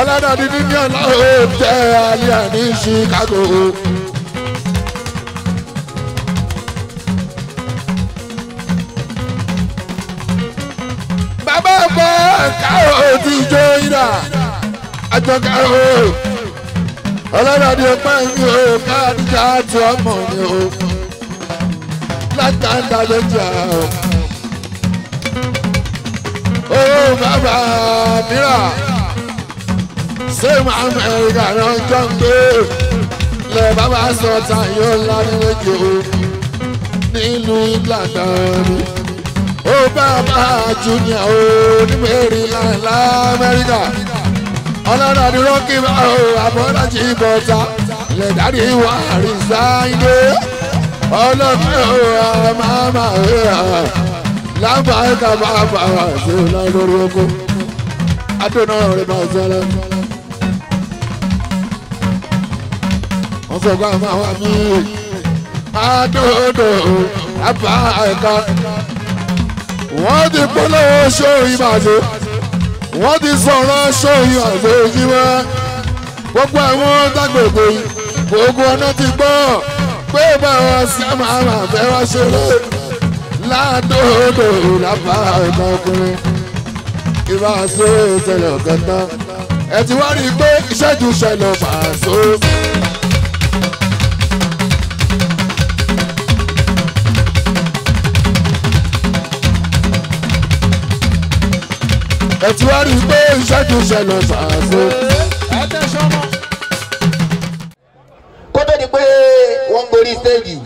ọlọ́dọ̀dún ní ọlọ́run tẹ alẹ́ ní Chicago. bàbá ọkọ káwọ́ ti jó ìrà àjọ káwọ́ ọlọ́dọ̀dún ọpẹ́ mi ò káàdìjà tó ọmọ mi ò látàndà lójà ó bàbá mìíràn. Same America non jumpe le baba sọta yóò lánìwéjì o nílùú England ni ó bàbá Junior o ní Maryland l'Amẹ́ríkà ọlọ́dọ̀ ni rọ́ọ̀kì bá o àbọ̀dájì bọ́ta lè dárí wà rìsáìdé ọlọ́pẹ́ o àmàmà lábàáyíká bàbá ṣe lórí oko adóná rẹ̀ máa sọ́lọ́. wọ́n sọ pé àwọn àwọn mi àdóòdò àbá ẹ̀ka wọ́n ti polówó sóyún màṣẹ wọ́n ti sọ̀rọ̀ sóyún àṣẹ òjìwá gbogbo àwọn dágbègbè gbogbo ọ̀nà ti gbọ́ pé báwọn sábà máa fẹ́ wá ṣeré ládòdò lábá ẹ̀ka ọkùnrin ìbá ṣe ìṣẹ̀lẹ̀ ọ̀gá ẹ ti wá rí i pé ìṣẹ́jú ṣẹlẹ̀ Paso. ẹ ti wá rí i pé ìṣẹ́jú ṣẹlẹ̀ Paso. kó tó di pé wọ́n ń gorí stéèjì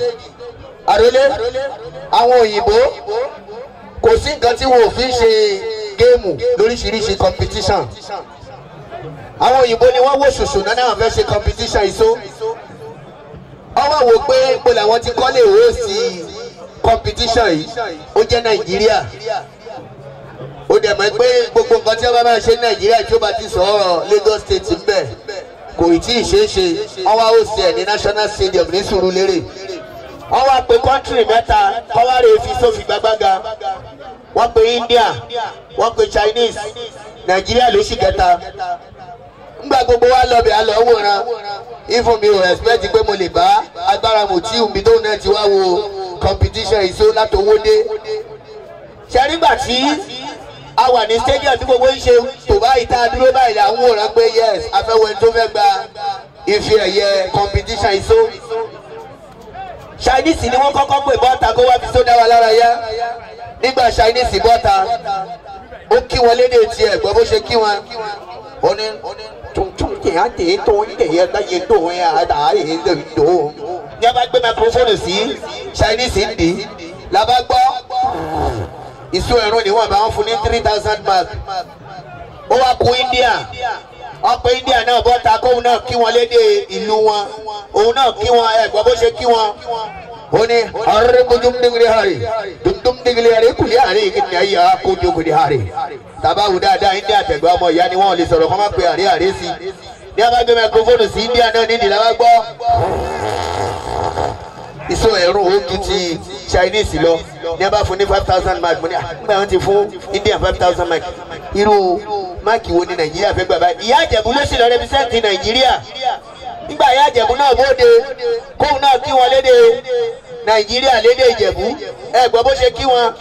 àròlé àwọn òyìnbó kò sí nǹkan tí wọn ò fi ṣe géèmù lóríṣiríṣi competition àwọn òyìnbó ni wọ́n wò ṣoṣo náà náà fẹ́ ṣe competition iṣó wọ́n wá wò pé ipò làwọn ti kọ́ lè wó sí competition yìí ó jẹ́ Nàìjíríà ó dẹ̀ mọ̀ pé gbogbo nǹkan tí wọ́n bá máa ṣe ní Nàìjíríà tí ó bá ti sọ̀rọ̀ Lagos State ń bẹ̀ kò tí ì ṣeé ṣe wọ́n wá ó sí ẹ̀ ní National Stadium ní Surulere wọ́n wá pé country mẹ́ta kọ́wárẹ̀ fi sófin gbàgbága wọ́n pe India wọ́n pe Chinese Nàìjíríà ló sì kẹta nígbà gbogbo wa lọ bẹ̀ á lọ wòran ifun mi ò expect pé mo lè bá agbára Mutiu mi tóun náà ti wá wo competition ìṣó látọwọ́dé ṣe nígbà tí a wà ní stadium tí gbogbo ń ṣe tó báyìí tá a dúró báyìí à ń wòran pé yes afẹ́wẹ́ tó fẹ́ gba ife ẹ̀yẹ competition ìṣó Chinese ni wọ́n kọ́kọ́ pè bọ́ta kó wá fi sódà wa lára yá nígbà Chinese bọ́ta ó kí wọn lédè tiẹ̀ gbọ́ bó ṣe kí wọn ó ní tuntun kìí á tèé tó ń tèé láyé tó ń yà á dà á yé lè tó. ní a bá gbé microphone sí Chinese ń dì í la bá gbọ́ ìṣó ẹ̀rọ ni wọ́n bá wọn fún ní 3000 mark ó wá kú India ọ̀pọ̀ India náà bọ́ta kóun náà kí wọn lédè ìlú wọn òun náà kí wọn gbọ́ bó ṣe kí wọn. Oni hari kujum digli hari, tum digli hari kuli hari kini ayah kujum kuli hari. Taba udah ada India tegwa mo yani wọ́n lè sọ̀rọ̀ kọ́ máa pe hari sí. Ní a bá gbé microphone sí India náà nídìí la bá gbọ́. Iṣó ẹ̀rọ ojú ti Chinese lọ. Ní a bá fún ní 5000 mark mo ní nígbà wọn ti fún India 5000 mark. Irú máàkì wo ni Nàìjíríà fẹ́ gbà báyìí? Ìyá Ìjẹ̀bú ló sì lọ represent Nàìjíríà. Nígbà Ìyá Ìjẹ̀bú náà bóde kóun náà kí wọn lédè Nàìjíríà lédè Ìjẹ̀bú ẹ gbọ́ bó ṣe kí wọn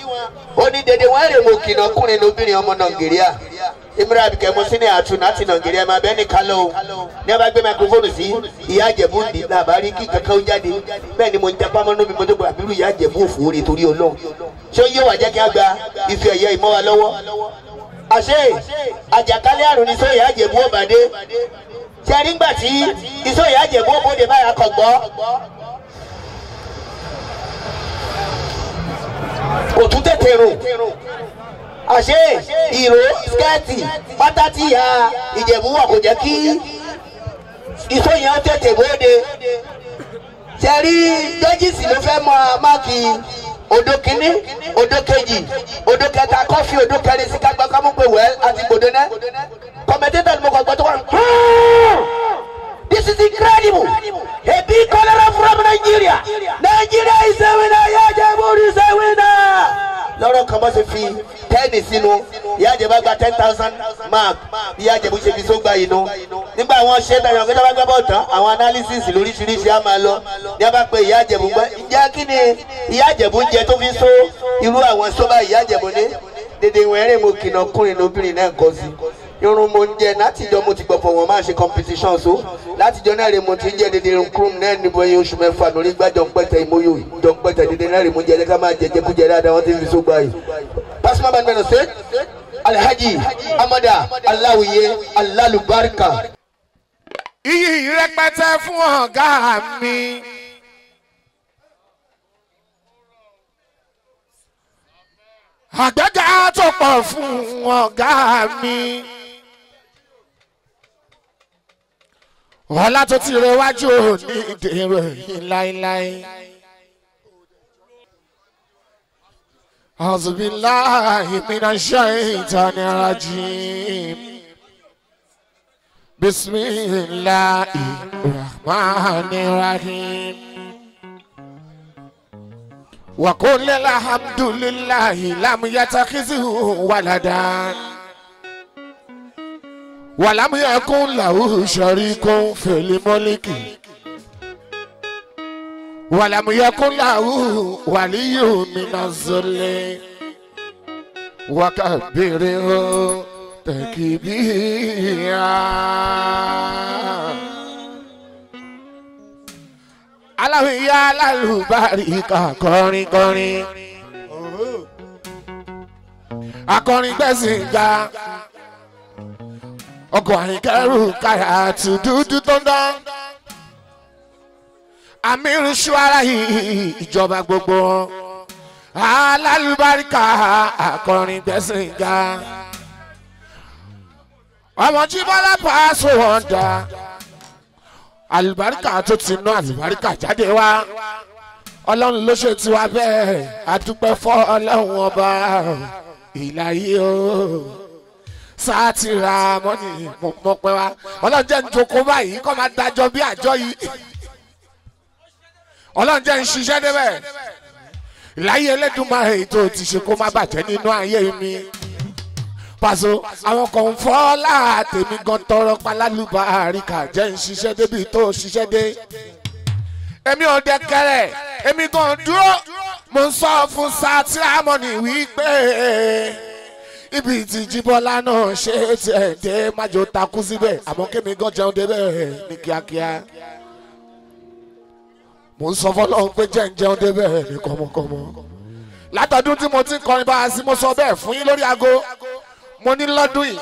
ó ní dédé wọn rè mọ kìnà kúrin lóbìnrin ọmọ Nàìjíríà Imra Abike Musini àtún láti Nàìjíríà máa bẹ́ẹ̀ ní kálọ̀ ní a bá gbé microphone sí Ìyá Ìjẹ̀bú ń di làbárí kí kankan ó jáde bẹ́ẹ̀ ni mo ń tapá mọ́ níbi mo tó gba àbírú Ìyá Ìjẹ̀bú òfò rè torí Ọlọ́run ṣé ó yé wà jẹ́ kí a gba ife ẹ̀yẹ ìmọ̀ wa lọ́wọ́ àṣé àjàkálẹ̀ àrùn ní sọ Ìyá Ìjẹ̀bú ó bàdé ṣe nígbà tí iṣó Ìyá Ìjẹ̀bú ó bóde báyà kọ̀ gbọ́ kò tún tètè rò àṣé ìró skẹ́ẹ̀tì pátá tí Ìyá Ìjẹ̀bú wọ̀ kò jẹ́ kí iṣó yẹn ó tètè bóde ṣe rí jọ́jìsì ló fẹ́ mọ máàkì odò kínní odò kejì odò kẹta kọfí odò kẹrin sí kágbá kámú pé wẹ́ẹ́ àti gbòdó náà kọ̀mẹ́tẹ́tà ni mo kọ̀ gbọ́ tó wà. This is incredible. A big cholera from Nigeria. Nigeria is a winner. Ìyá Ìjẹ̀bú is a winner. kọ́kọ́rọ́ kan bọ́ ṣe fi 10 sínú ìyá àjẹbá gba 10,000 mark ìyá àjẹbú ṣe fi sógbà inú nígbà wọn ṣe tẹ̀lé ọ̀gá bá gbọ́ tán àwọn analysis lóríṣiríṣi á máa lọ ní a bá pe ìyá àjẹbú gbọ́ ìjà kí ni ìyá àjẹbú ń jẹ tó fi so irú àwọn sọ́bà ìyá àjẹbú ní dédé ìwẹ̀rẹ̀ mo kìnà ọkùnrin lóbìnrin náà kọ́ sí irun mo ń jẹ látijọ́ mo ti gbọ̀pọ̀ wọn máa ṣe competition so látijọ́ náà rè mo ti jẹ́ dédé irun kúrúm náà níbo ẹyẹ oṣù mẹ́fà lórí gbá jọ̀ǹpẹ̀tẹ̀ ìmóyò jọ̀ǹpẹ̀tẹ̀ dédé náà rè mo jẹ́ ká máa jẹjẹkújẹ dáadáa wọ́n ti fi sógbà yìí. Pasuma bá mẹ́rin ṣe Alhaji Amada Aláwìyé Alálùbáríkà. Iyì rẹpẹtẹ fún ọ̀gá mi. Àgbẹ̀gà tó pọ̀ fún ọ̀gá mi. Ọlá tó ti rẹwájú ní ìdèrò láíláí. Auzubillahi minash shaitanir rajim. Bismillahirrahmanirrahim. Wa qul alhamdulillahi lam yattakhidhu waladan. Wa lam yakun lahu sharikun fil mulki. Wa lam yakun lahu waliyyun minaz-zulli. Wa kabbirhu takbira. Aláwìyé alálùbáríkà kọrin kọrin. Akọrin gbẹ̀sìn ga. Ọkọ̀ àyíkẹ́rù káyà tù dúdú tó ń dán. Àmírù ṣúárà yìí ìjọba gbogbo. Alálùbáríkà akọrin gbẹ̀sìn ga. Ọmọ tí Bọ́lá Paso wọn dá. Àlùbáríkà tó ti ná àlùbáríkà jáde wá. Ọlọ́run ló ṣe tiwa bẹ́ẹ̀. Adúpẹ́ fọ́ Ọlọ́run ọba ìlàyé o. Sátìrà mọ́nì mọ̀ pẹ́ wá. Ọlọ́run jẹ́ ń jókòó báyìí kọ́ máa dájọ́ bí àjọ yìí. Ọlọ́run jẹ́ ń ṣiṣẹ́ débẹ̀. Ìlàyé Ẹlẹ́dùmarè ètò ti ṣe kó má bàjẹ́ nínú ayé mi. Paso àwọn kan ń fọ́ láàtẹ̀mí gan tọrọ palálùbáríkà jẹ́ ń ṣiṣẹ́ débi tó ṣiṣẹ́ dé. Èmi ò dẹ́kẹ̀rẹ̀ èmi gan dúró mo ń sọ fún Sátìrà mọ́nì wípé ibi tí Jíbọ́lá náà ṣe tiẹ̀ dé májò takú síbẹ̀ àmọ́ kémi gan jẹun débẹ̀ ní kíákíá. Mo ń sọ fọlọ́run pé jẹ́ ń jẹun débẹ̀ ní kọ́mọkọ́mọ. Látọdún tí mo ti ń kọrin bá a sí mo sọ bẹ́ẹ̀ fún yín lórí aago. Mo ní lọ́dún yìí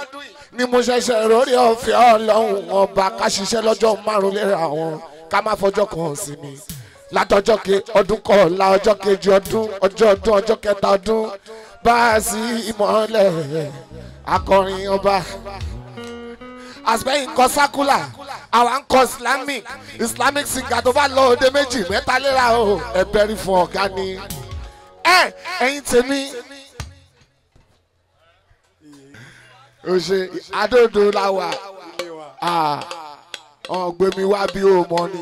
ni mo ṣẹ̀ṣẹ̀ rórí ọ̀fẹ́ Ọlọ́run ọba ká ṣiṣẹ́ lọ́jọ́ 5 léra wọn ká má fọjọ́ kan sí mi. Látọjọ́ ke ọdún kọ̀ọ̀la ọjọ́ kejì ọdún ọjọ́ kẹta ọdún bá a sí ìmọ̀lẹ̀ akọrin ọba. Àsìbẹ́yìn kọ sákúlà àwọn ń kọ Islamic singer tó bá lọ òde 2 mẹ́ta léra o ẹ̀bẹ̀ rí fún ọ̀gá ni. Ẹ̀yin tèmi. O ṣe adódo láwà ọ̀gbẹ́mi wá bí o mọ̀ ni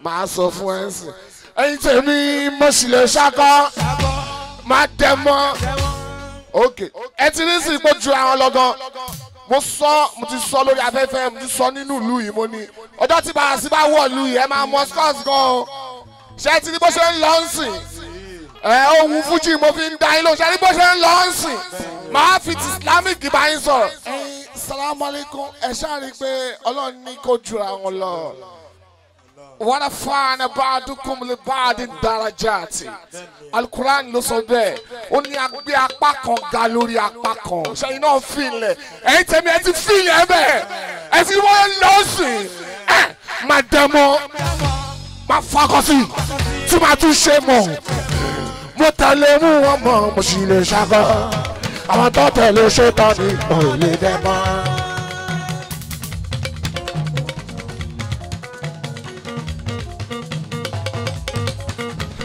màá sọ fún ẹ sìn. Ẹ̀yin tèmi mo sì lè ṣakọ́ máa dẹ̀ mọ́. Ok ẹ ti ní sí ipò ju àwọn lọ́gán mo ti sọ lórí afẹ́fẹ́ mo ti sọ nínú ìlú yìí mo ní ọjọ́ tí bàbá sí bá wọ̀ ìlú yìí ẹ máa mọ scores gan o. Ṣé ti ní bó ṣe ń lọ ń sìn ohun fújì mo fi ń dá yín lọ ṣe ní bó ṣe ń lọ ń sìn máa fi ti Islamic bá yín sọ̀rọ̀. Salamu alaikum ẹ ṣáà rí i pé Ọlọ́run ní kó jura wọn lọ. Wọ́n fa ní ba'dukum li ba'din darajati. Al-Qur'an ló sọ bẹ́ẹ̀. Ó ní agbé apá kan ga lórí apá kan. Ṣé iná fìlẹ̀? Ẹ̀yin tẹ̀mí ẹ ti fìlẹ̀ bẹ́ẹ̀. Ẹ ti wọ́n lọ sìn. Máa dẹ́mọ́. Máa fakọ́ sí. Tí màá tún ṣe mọ̀. Mo tẹ̀lé mú wọn mọ̀. Mo sì lè ṣàkọ́. Àwọn tó tẹ̀lé ṣetán ni mo lè dẹ́mọ́.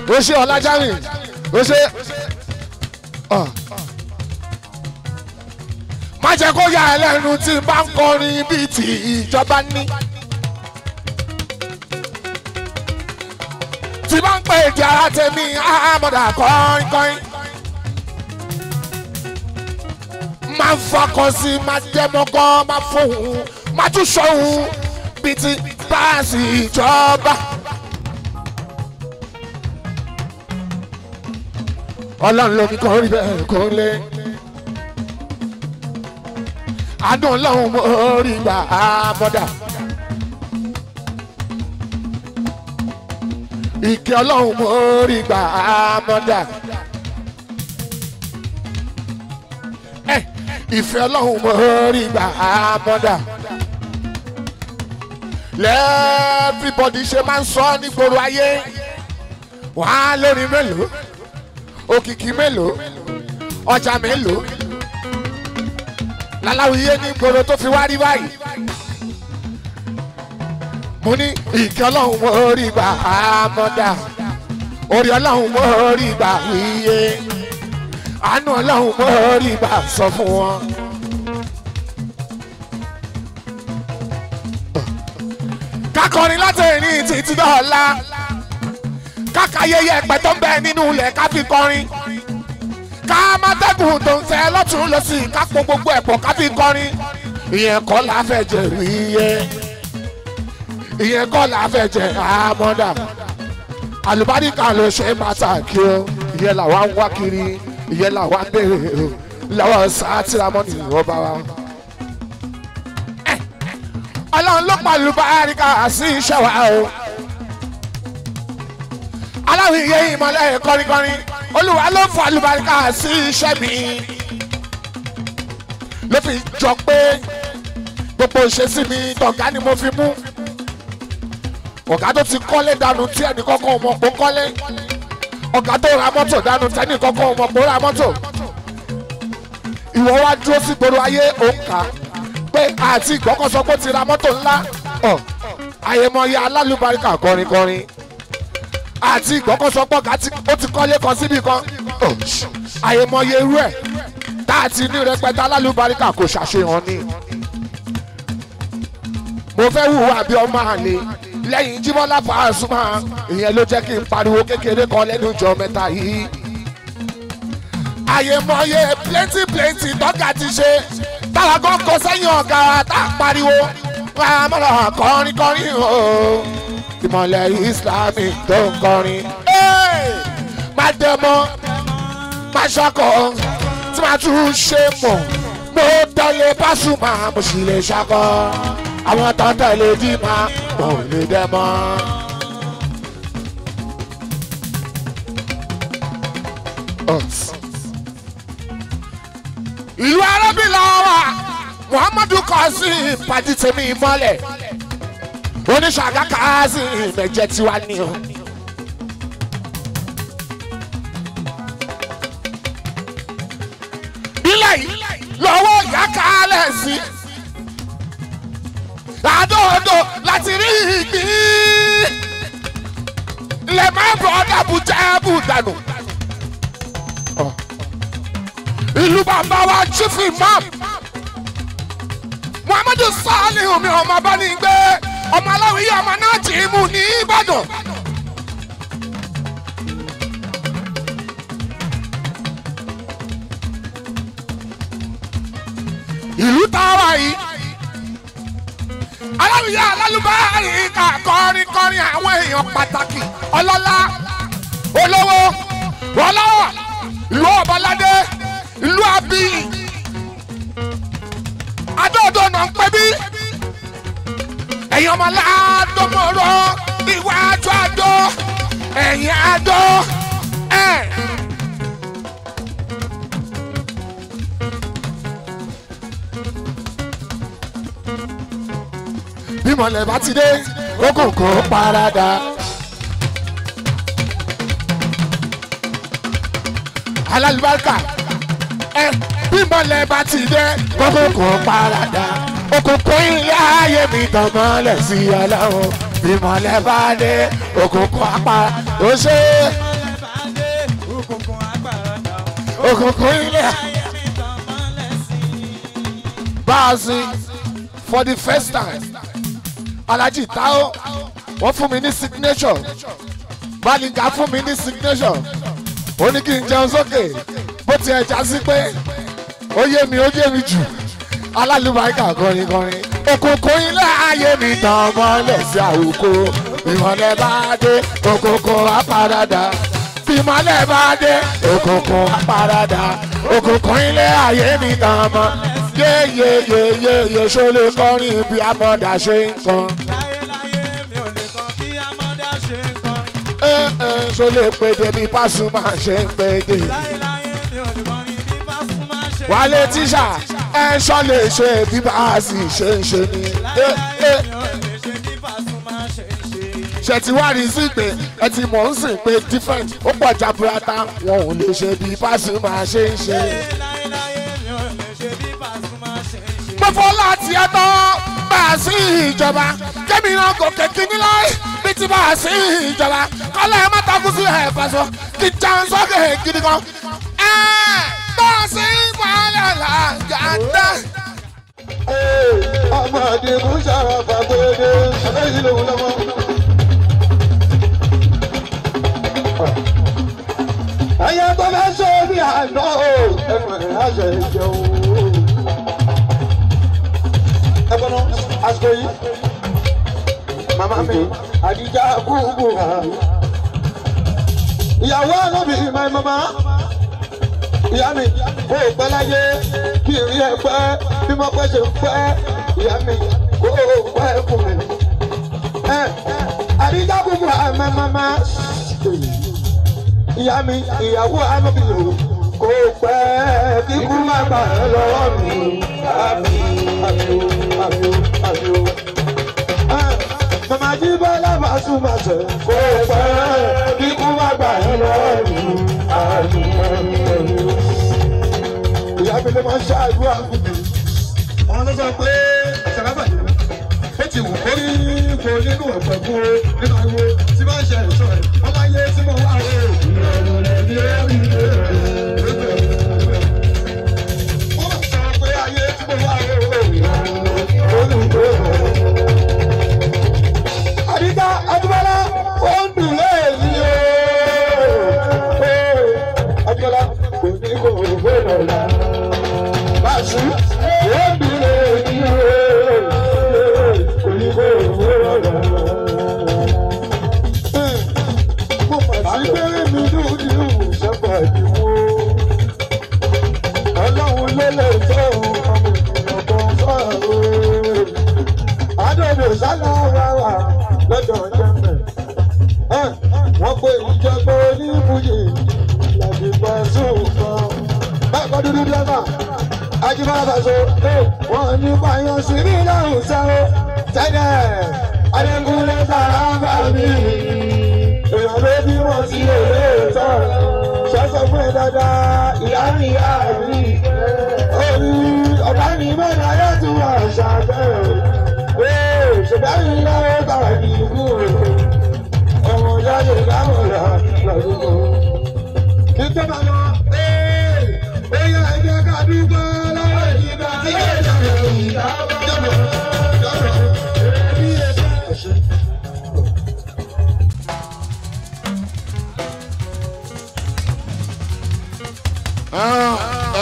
O ṣe Ọlájàmí o ṣe má jẹ́ kó yà ẹ́ lẹ́nu tí n bá ń kọrin bíi ti ìjọba ní. Tí bá ń pè èdè ara tèmi àmọ̀dà kọ́ńkọ́ń. máa ń fakọ̀ sí máa dẹ́mọ́ gan máa fóun máa tún sọ̀hún bíi ti báàsì ìjọba. ọlọ́run ló ní kó rí bẹ́ẹ̀ kó lé àánú ọlọ́run mo rí gbà á mọ́dà ìkẹ́ ọlọ́run mo rí gbà á mọ́dà ìfẹ́ ọlọ́run mo rí gbà á mọ́dà lẹ́ẹ̀fíbọ̀dì ṣe máa ń sọ nígboro ayé wàá lórí mélòó òkìkí mélòó ọjà mélòó láláwìyé ní gbòòrò tó fi wá rí báyìí mo ní ìkẹ́ ọlọ́run mo rí gbà á mọ́dà orí ọlọ́run mo rí gbà wíyé àánú ọlọ́run mo rí gbà sọ fún wọn. kákọrin láti ìrìn títí dọ́ọ̀la kákayẹyẹ ẹ̀pẹ̀ tó ń bẹ nínú ilẹ̀ ká fi kọrin ká má dẹ́kun tó ń tẹ́ lọ́tún lọ sí ká pọ̀ gbogbo ẹ̀pọ̀ ká fi kọrin ìyẹn kọ́ la fẹ́ jẹ wíyẹ ìyẹn kọ́ la fẹ́ jẹ àmọ́dà àlùbáríkà ló ṣe pàtàkì o ìyẹn làwa ń wá kiri ìyẹn làwa ń béèrè o lọ́wọ́ sátìrámọ́nì ọba wa. ọlọ́run ló pa àlùbáríkà sí iṣẹ́ wa o aláwọ̀ iye ìmọ̀lẹ́ kọrinkọrin olúwa ló fọ àlùbáríkà sí iṣẹ́ mi ló fi jọ pé gbogbo ìṣesí mi tọ̀gá ni mo fi mú ọ̀gá tó ti kọ́lé dànù tí ẹnì kọ́kọ́ ọmọ pò kọ́lé ọ̀gá tó ra mọ́tò dànù tí ẹnì kọ́kọ́ ọmọ pò ra mọ́tò ìwọ wá dúró sí gbòòrò ayé òǹkà pé àti ìgbọ́kọ̀sọ pé ó ti ra mọ́tò ńlá àyèmọ̀ye alálùbáríkà kọrinkọrin àti ìgbọ́kọ̀sọpọ̀ ó ti kọ́lé kan síbi kan àyèmọye irú ẹ̀ tá a ti ní rẹpẹtẹ alálùbáríkà kò ṣàṣehàn ni. mo fẹ́ hùwà bí ọmọ àlè lẹ́yìn Jíbọ́lá Pasuma ìyẹn ló jẹ́ kí n pariwo kékeré kan lẹ́nu ìjọ mẹ́ta yìí. àyèmọye plenty tọ́gà ti ṣe táwa gan kọ sẹ́yìn ọ̀gá tá a pariwo àmọ́ràn kọrin o ìmọ̀lẹ̀ Islamic tó ń kọrin. má dẹ́mọ́ má ṣọkọ̀ tí màá tún ṣe mọ̀ mo tẹ̀lé Pasuma mo sì lè ṣakọ̀ àwọn tó tẹ̀lé Dima mo lè dẹ́mọ́. ìlú arábìnrin wa Muhammadu Kazeem pàdé tèmi ìmọ̀lẹ̀ oníṣàgá Kazeem ẹ̀jẹ̀ tiwa ni o. ilé yìí lọ́wọ́ ìyá kálẹ̀ sí àdóòdò láti rí ìgbín lè má bọ̀ dàbùjẹ́bù dànù. ìlú bàbá wa chief imam Muhammadu Salihu mi ọmọ bá ní gbé ọmọ aláwọ̀ yìí ọmọ náà tì í mú ní Ìbàdàn. ìlú táwa yìí aláwọ̀ yìí alálùbárí ká kọrin àwọn èèyàn pàtàkì ọlọ́lá olówó ọlọ́wọ̀ ìlú ọ̀bọ̀ládé ìlú àbíyì adóodò náà ń pẹ́ bí ẹ̀yin ọmọ aládọ́mọ̀rọ̀ iwájú àdó ẹ̀yìn àdó ẹ̀. bí mọ̀lẹ́ bá ti dé ogun kò parada. alálùbáríkà bí mọ̀lẹ́ bá ti dé ogun kò parada. òkùnkùn ilé ayé mi tàn mọ́lẹ̀ sí ọlọ́run bí mọ̀lẹ́ bá dé òkùnkùn apara ó ṣe òkùnkùn ilé ayé mi tàn mọ́lẹ̀ sí. Báàsì for the first time Alhaji Tao wọ́n fún mi ní signature Balinga fún mi ní signature ó ní kí n jẹun sókè bó tiẹ̀ já sí pé ó yé mi jù alálùbáríkà kọrin kọrin. òkùnkùn ilé ayé mi tàn mọ́lẹ̀ sí àwòkọ́ ìmọ̀lẹ̀ bá dé òkùnkùn apárádà ìmọ̀lẹ̀ bá dé òkùnkùn apárádà òkùnkùn ilé ayé mi tàn mọ́ yéyéyéyé ṣó lè kọrin bí amọ̀dà ṣe ń kan. ṣó lè péde bí Pasuma ṣe ń péde. Wálé tíṣà ṣọ́ lè ṣe bí Báàsì ṣe ń ṣe ni. ṣe ti wá rí sí pé ẹ ti mọ̀ ń sìn pé different ó pọ̀ jaburata wọn ò lè ṣe bí Pasuma ṣe ń ṣe. gbọ́fọ́ láti ẹ tán bá a sí ìjọba kẹ́mi náà gòkè kíní láì bí ti bá a sí ìjọba kọ́lá ẹ má takú sí ẹ̀ fàṣọ kí jan sókè gidi kan. bá a sí ìpàlẹ̀ làgàdá. ọmọ àdìgún ṣàràfà gbèdé abẹ́yìn lòun lọ́mọ. ẹyẹ tó fẹ́ ṣe bí àná o ẹnu ẹ̀ á ṣe jẹun. ẹ gbọ́dọ̀ àsìkò yìí màmá mi àdìjà kúkú hà. ìyàwó àná mi my mama ìyá mi kó o pẹ́ láyé kí n rí ẹ pẹ́ bí mo pẹ́ ṣe ń pẹ́ ìyá mi kó o pẹ́ fún mi. àdìjà kúkú hà my mama ìyá mi ìyàwó àná mi lò kó o pẹ́ kíkú má gbà ẹ́ lọ́wọ́ mi. àmì àmì àmì o. Mama Jíbọ́lá Pasuma ṣe kó o pẹ́ kíkú má gbà ẹ́ lọ́wọ́ mi. Ìyá mi ló máa ń ṣàdúrà fún mi. Wọ́n ló sọ pé ṣàlábà yìí ó ti wù kó rí ipò nínú ọ̀pẹ̀ fún o nínú ariwo tí máa ń ṣe ẹ̀ṣọ́ ẹ̀. Wọ́n máa yé tí mo wá o. Wọ́n máa sọ pé ayé tí mo wá o. Àdìgá Adúbọ́lá ó ń dùn léèlì o. Adúbọ́lá kò ní kò gbé lọ́la. Báṣu ó ń dùn léèlì o. Kò ní kò gbé lọ́la. Mo mà sí péré mi lóde ìṣẹ́pà ìdìbò. Ọlọ́run ló lè tó ọmọ ènìyàn kan sọ̀rọ̀. Adódò sálà wàwà lọ́dọ̀ jẹ́mẹ̀. Wọ́n pe ìjọba oníbuyè láti bá sóòkan. Bákan dúdú dẹ́fà, Ajíbọ́lá Paso, wọ́n ní pààyàn sí ní lọ́hùn sẹ́wọ́. Tẹ́lẹ̀, Adékúnlé sára ń bà mí. Èèyàn ló bí wọ́n sí èrè sọ̀rọ̀. Sọ́sọ́ fún ẹ dáadáa, ìyá mi yá mi. Orí ọ̀dà mi mẹ́ta yóò tún wà ṣàbẹ̀wò. Ṣùgbọ́n ilé bàbá kì í kú ọmọ jáde lámọ̀lá lọ́dúnkọ. Kí tó bá lọ, ó yẹ ẹgbẹ́ ká dúpọ́ lọ́wọ́ ìgbà tí yóò jẹ́ ìdábọ̀ jọ̀bọ̀ bí ẹ̀ṣẹ̀.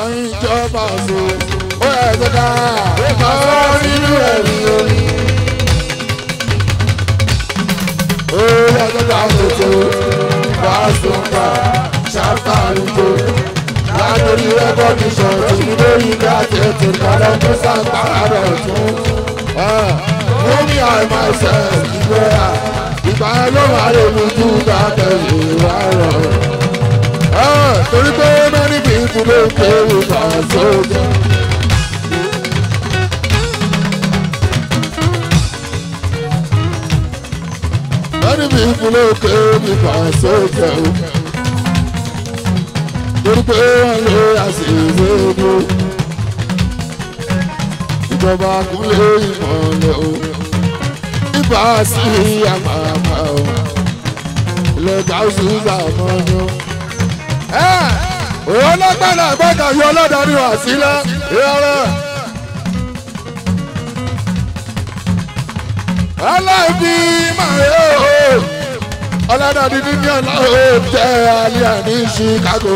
ẹ̀yin ìjọba ọ̀sùn ó yẹ ẹ̀sẹ̀ ká ọ̀rọ̀ nínú ẹ̀rí orí. ó yẹ ẹ̀sẹ̀ ká tuntun Pasuma ṣàtàlùkò látòrí rẹ́kọ̀dì ṣọ̀tún lórí láti ètò ìkàlẹ̀ tó ṣàgbára rẹ̀ tún. fún mi àìmọ̀ ẹ̀sẹ̀ ìgbéra ìgbà ẹ̀ ló máa lè mú jù bá tẹ̀lé wá rọ̀. torí pé many people ló ń kéwì Pasuma. Many people ló ń kéwì Pasuma. Torí pé wọ́n lé àṣìṣe mú. Ìjọba kúnlé ìmọ̀lẹ̀ o. Ibà sí àmàmà o. Ilẹ̀ gáúsù làmọ́nú. Òun lọ́gbàdà gbọ́dọ̀ yọ ọlọ́dọọdún wá sílẹ̀ ìrọ̀rẹ́. Aláìbí máa yọ o. Ọlọ́dọọdún ní ọlọ́run tẹ alẹ́ ní Chicago.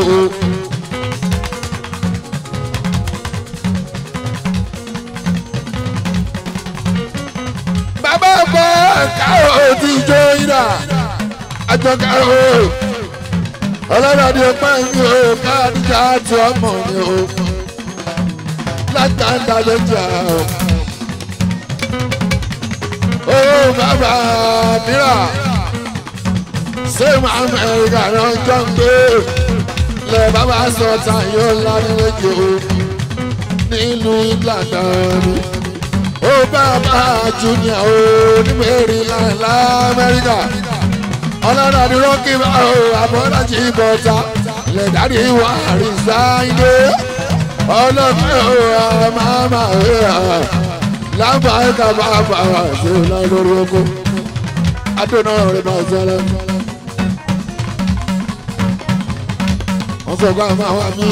ìdá àjọkà o ọlọ́dọ̀dẹ ọpẹ́ mi o káàdìjà tó ọmọ mi o látàndà lọ́jà o. Ó bàbá mìíràn same America náà jọ ń gbé lẹ bàbá sọ tayọ lánìwéjì o nílùú England ni. Ó bàbá Junior o ní Maryland lamẹ́ríkà ọlọ́dà ní rọ́kì bá o àbọ̀dájì bọ́ta lẹ́dàdí wà rìsáìdé ọlọ́pẹ́ o àmàmà rẹ̀ lábàáyíká bàbá ṣe lórí oko adóná rẹ̀ máa sọ́lẹ̀. wọ́n sọ pé àwọn àwọn mi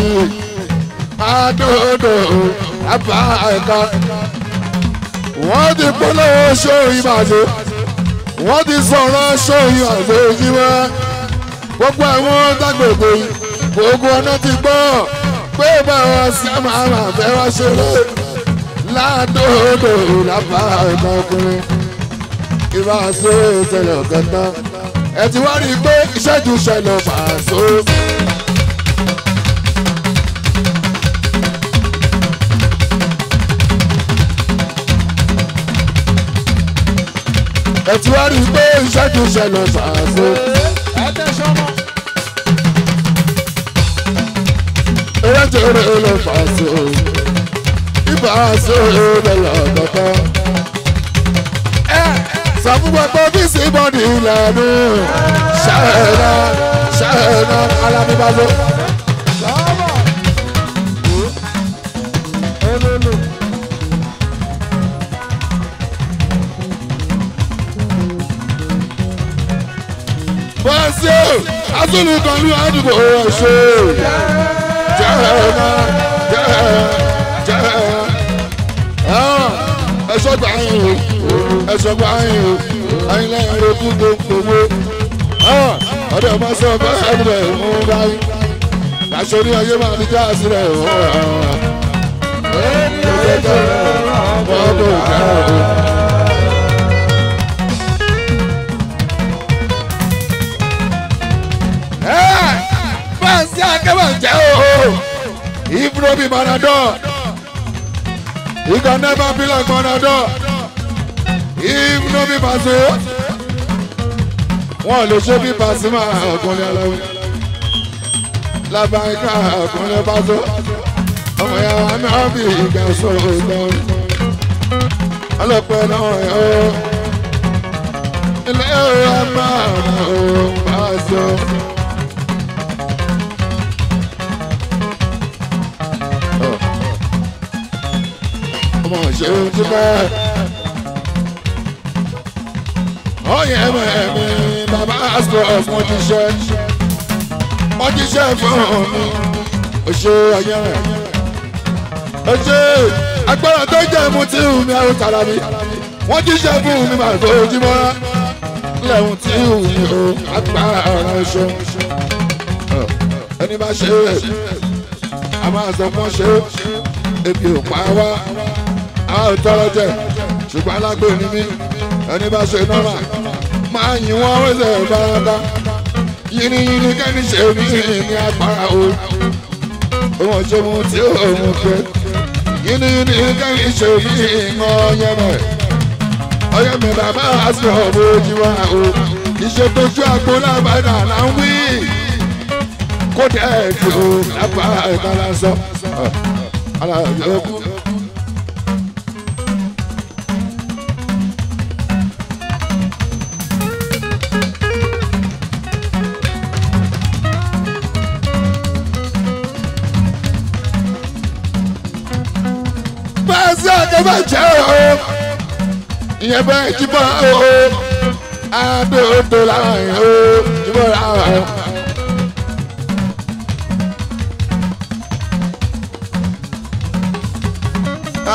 adódò lábàáyíká wọ́n ti polówó ṣó ìbàdó wọ́n ti sọ̀rọ̀ ṣó ìbàdó ìjíwẹ́ gbogbo àwọn dágbègbè gbogbo ọ̀nà ti gbọ́ pé báwa sí àmàmà fẹ́ wá ṣeré ládòdò lábá ẹ̀ka ọkùnrin ìbá ṣe ìṣẹ̀lẹ̀ ọ̀gẹ́ta ẹ ti wá rí i pé ìṣẹ́jú ṣẹlẹ̀ pàṣẹ. ẹ ti wá rí i pé ìṣẹ́jú ṣẹlẹ̀ pàṣẹ. ẹ jẹ́ ìrẹ̀lẹ̀ pàṣẹ. Ibà ṣe lọ́lọ́ kọ̀kọ́. Sọ fún gbogbo bí sí bọ́ọ̀dì ìlànà ṣáẹ̀nà alábíbájọ́. Bọ́sí o, Azúlù kan ní àdúgbò ẹ̀ṣọ́. Ẹ̀ṣọ́ gbà yín o, ẹ̀ṣọ́ gbà yín o, ẹ̀yin lẹ́yìn ogún tó ń gbowó. Ọ̀dọ̀ máa sọ bẹ́ẹ̀ ẹ̀rẹ̀ mú báyìí. Aṣọ ní ayé máa ní já sílẹ̀ o. Báńsì akẹ́wọ̀n jẹ́ o, ìbúrò bíi Maradona. He can never be like Maradona. Even though be Paso. Wọ́n lè ṣe bí Pasuma ọkùnrin aláwọ̀. Lábàáyíká ọkùnrin Paso. Ọmọ ya wa náà bí ìgbà sọ̀rọ̀ ìgbọ̀n. Ọlọ́pẹ́ náà yọ. Ilé ọ̀rọ̀ máa ń Paso. Ọmọ ṣe ń dúpẹ́. Ọyẹ mẹ́mi bàbá àṣọ ọ̀fun wọ́n jíṣẹ́ fún mi. Oṣù ọyẹ rẹ̀. Oṣù agbára tó jẹ́ mu tí mi àwọn tààrà mi. Wọ́n jíṣẹ́ fún mi màá tó ojúmọ́. Lẹ́hùn tí mi ò agbára ọ̀rọ̀ ṣe. Ẹni bá ṣe é, a máa sọ fún ṣe é. Ebi ò pa wá. Àwọn tọrọ jẹ ṣùgbọ́n alágbè ni mí ẹni bá ṣe nọ́mà máa yìn wọ́n wẹ́sẹ̀ ìbáraka yìnyínyìn kẹ́ni ṣe mí ní agbára o òun ṣe mu tí òun fẹ́ yìnyínyìn kẹ́ni ṣe mí ń ọyẹ́mẹ̀ bàbá àṣọ òbòjì wa o ìṣètòjú àgbo lábàdà là ń wí kó dẹ́ fi o lápá ẹ̀ka lásán aláàbí ọkú. Báyìí ọ̀gá bá jẹ́ o, ìyẹn bẹ́ẹ̀ jíbọ̀ o, àdóòdó láàrin o, jíbọ̀ láàrin.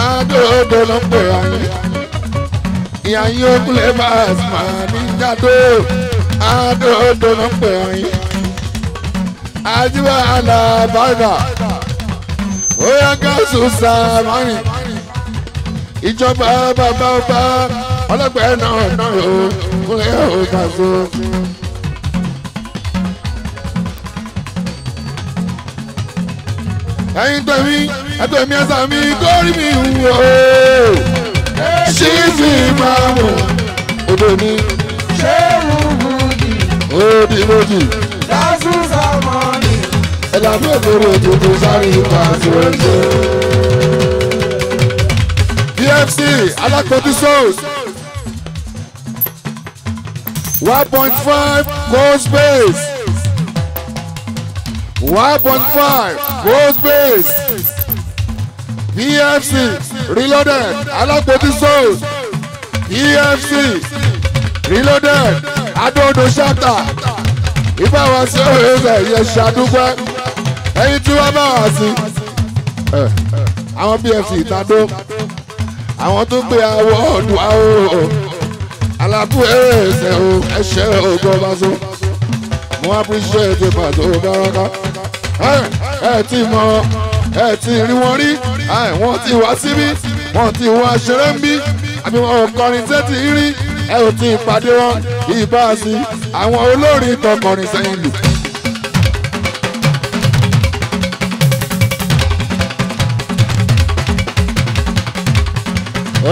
Àdóòdó ló ń pè ayé, ìyàyín òkúlẹ̀ bá máa ní jádó, àdóòdó ló ń pè ayé. Àjíwá alábàgà, ó yá gáàsù sàmánì. Ìjọba bàbá ọba ọlọ́gbẹ́ náà náà o kúnlẹ̀ o Paso. ẹ̀yin tẹ̀mí ẹ̀tẹ̀mí ẹ̀sà mi kórì mi wò ó ṣí fi máa wò odò ní. ṣé rúbùdì ó di méjì. lásù sàmọ́nì. ẹ̀làbí òkèrè òtútù sáré Paso ẹ̀ṣẹ̀. PFC alákòótú souls 1.5 goal space 1.5 goal space PFC reloaded alákòótú souls PFC reloaded adóodò ṣáta ibà wá sí òye yẹ ṣàdúgbò ẹyin tí wọ́n bá wá sí àwọn PFC ìtàdó àwọn tó gbé àwọ̀ ọ̀dùn àwọ̀ alábù ẹ̀ẹ́sẹ̀ o ẹ̀ṣẹ̀ ògbọ́n Paso mo appreciate Paso dáradára ẹ̀ tí mọ ẹ̀ tí rí wọn rí wọ́n ti wá síbí wọ́n ti wá ṣeré ń bí àbí wọn ò kọrin tẹ́tì rí ẹ̀ ò tí ì pàdé wọn ìbáàsì àwọn olórin tọkọrin sẹ́yìn lù.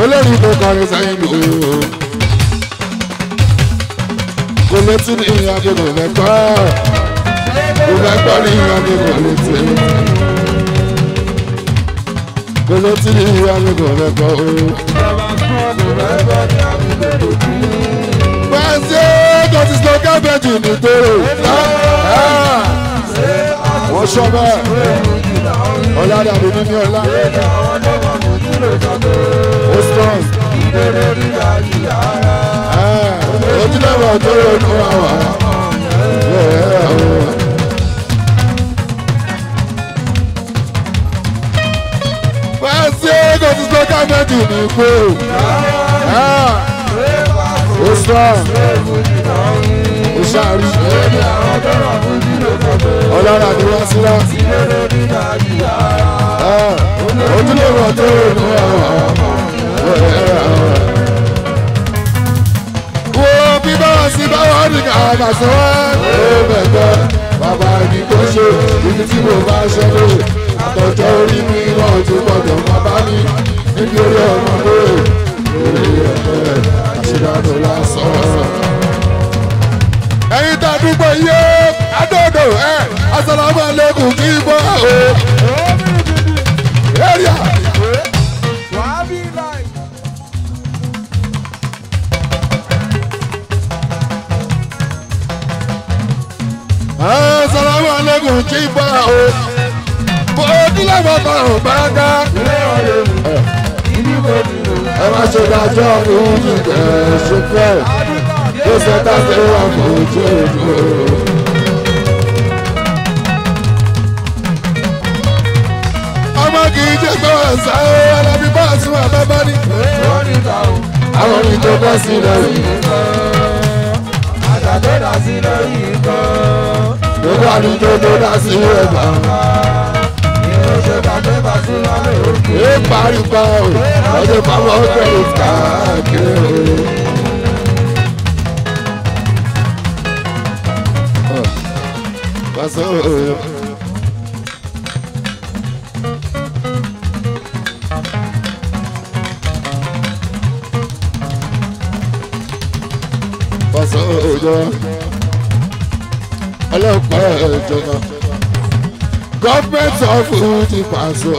olórí tó kọrin sẹ́yìn lò ó kò létí ní ìyá bí kò fẹ́ kọ́ kò fẹ́ kọ́ ní ìyá bí kò létí kò létí ní ìyá bí kò fẹ́ kọ́ ó. pàṣẹ tó ti sọ kábẹ́jì nítorí wọ́n sọ bẹ́ẹ̀ ọ̀la dàbí mímí ọ̀la. ó strong. ojúlẹ̀wọ̀ tó ronú àwà. pàṣẹ kò ti sọ kábẹ́jì ní ipò. ó strong. ó ṣàrí. ọlọ́run àti wá síra. ojúlẹ̀wọ̀ tó ronú àwà. wo bí báwa sí báwa ní ká sọ wá. ó bẹ̀gbẹ́ bàbá ẹni tó ṣe ibi tí mo bá ṣe lè àtọ̀jọ́ orí mi náà ti gbọ́dọ̀ bàbá mi níbi orí ọmọ lóye lórí ẹ̀fẹ́ àṣìdánù lásán. ẹ̀yin tá a dúpọ̀ iye adóodò asalamu alaikum kí n bọ́ o. area. Assalamu alaikum kí n bọ́ o. Bó kílẹ̀ bọ́ bá ò bá dá. Ẹ má ṣe dájọ́ fún ìgbẹ́ ṣe fẹ́. Ó ṣe dáṣẹ́ wà fún ojú ojú. Ọmọ kì í jẹ́ gbọ́ ẹ̀sán alábí bá sún àbábá ní. Àwọn orin tó bọ́ sílẹ̀ yìí. Àtàtọ́ dà sílẹ̀ yìí kan. Gbogbo àdúgbò tó dá sí ẹ̀bà. Ìrọ̀ṣẹ́ bàtẹ́ bá sí lálẹ́ òkè. Ẹ pariwo ọjọ́ pàmò ọ̀gbẹ́rẹ́ káàkiri. Paso. Paso ọjọ́ ọlọ́pàá ìjọba gọ́ọ̀mẹ̀ntì ọ̀fù ti Paso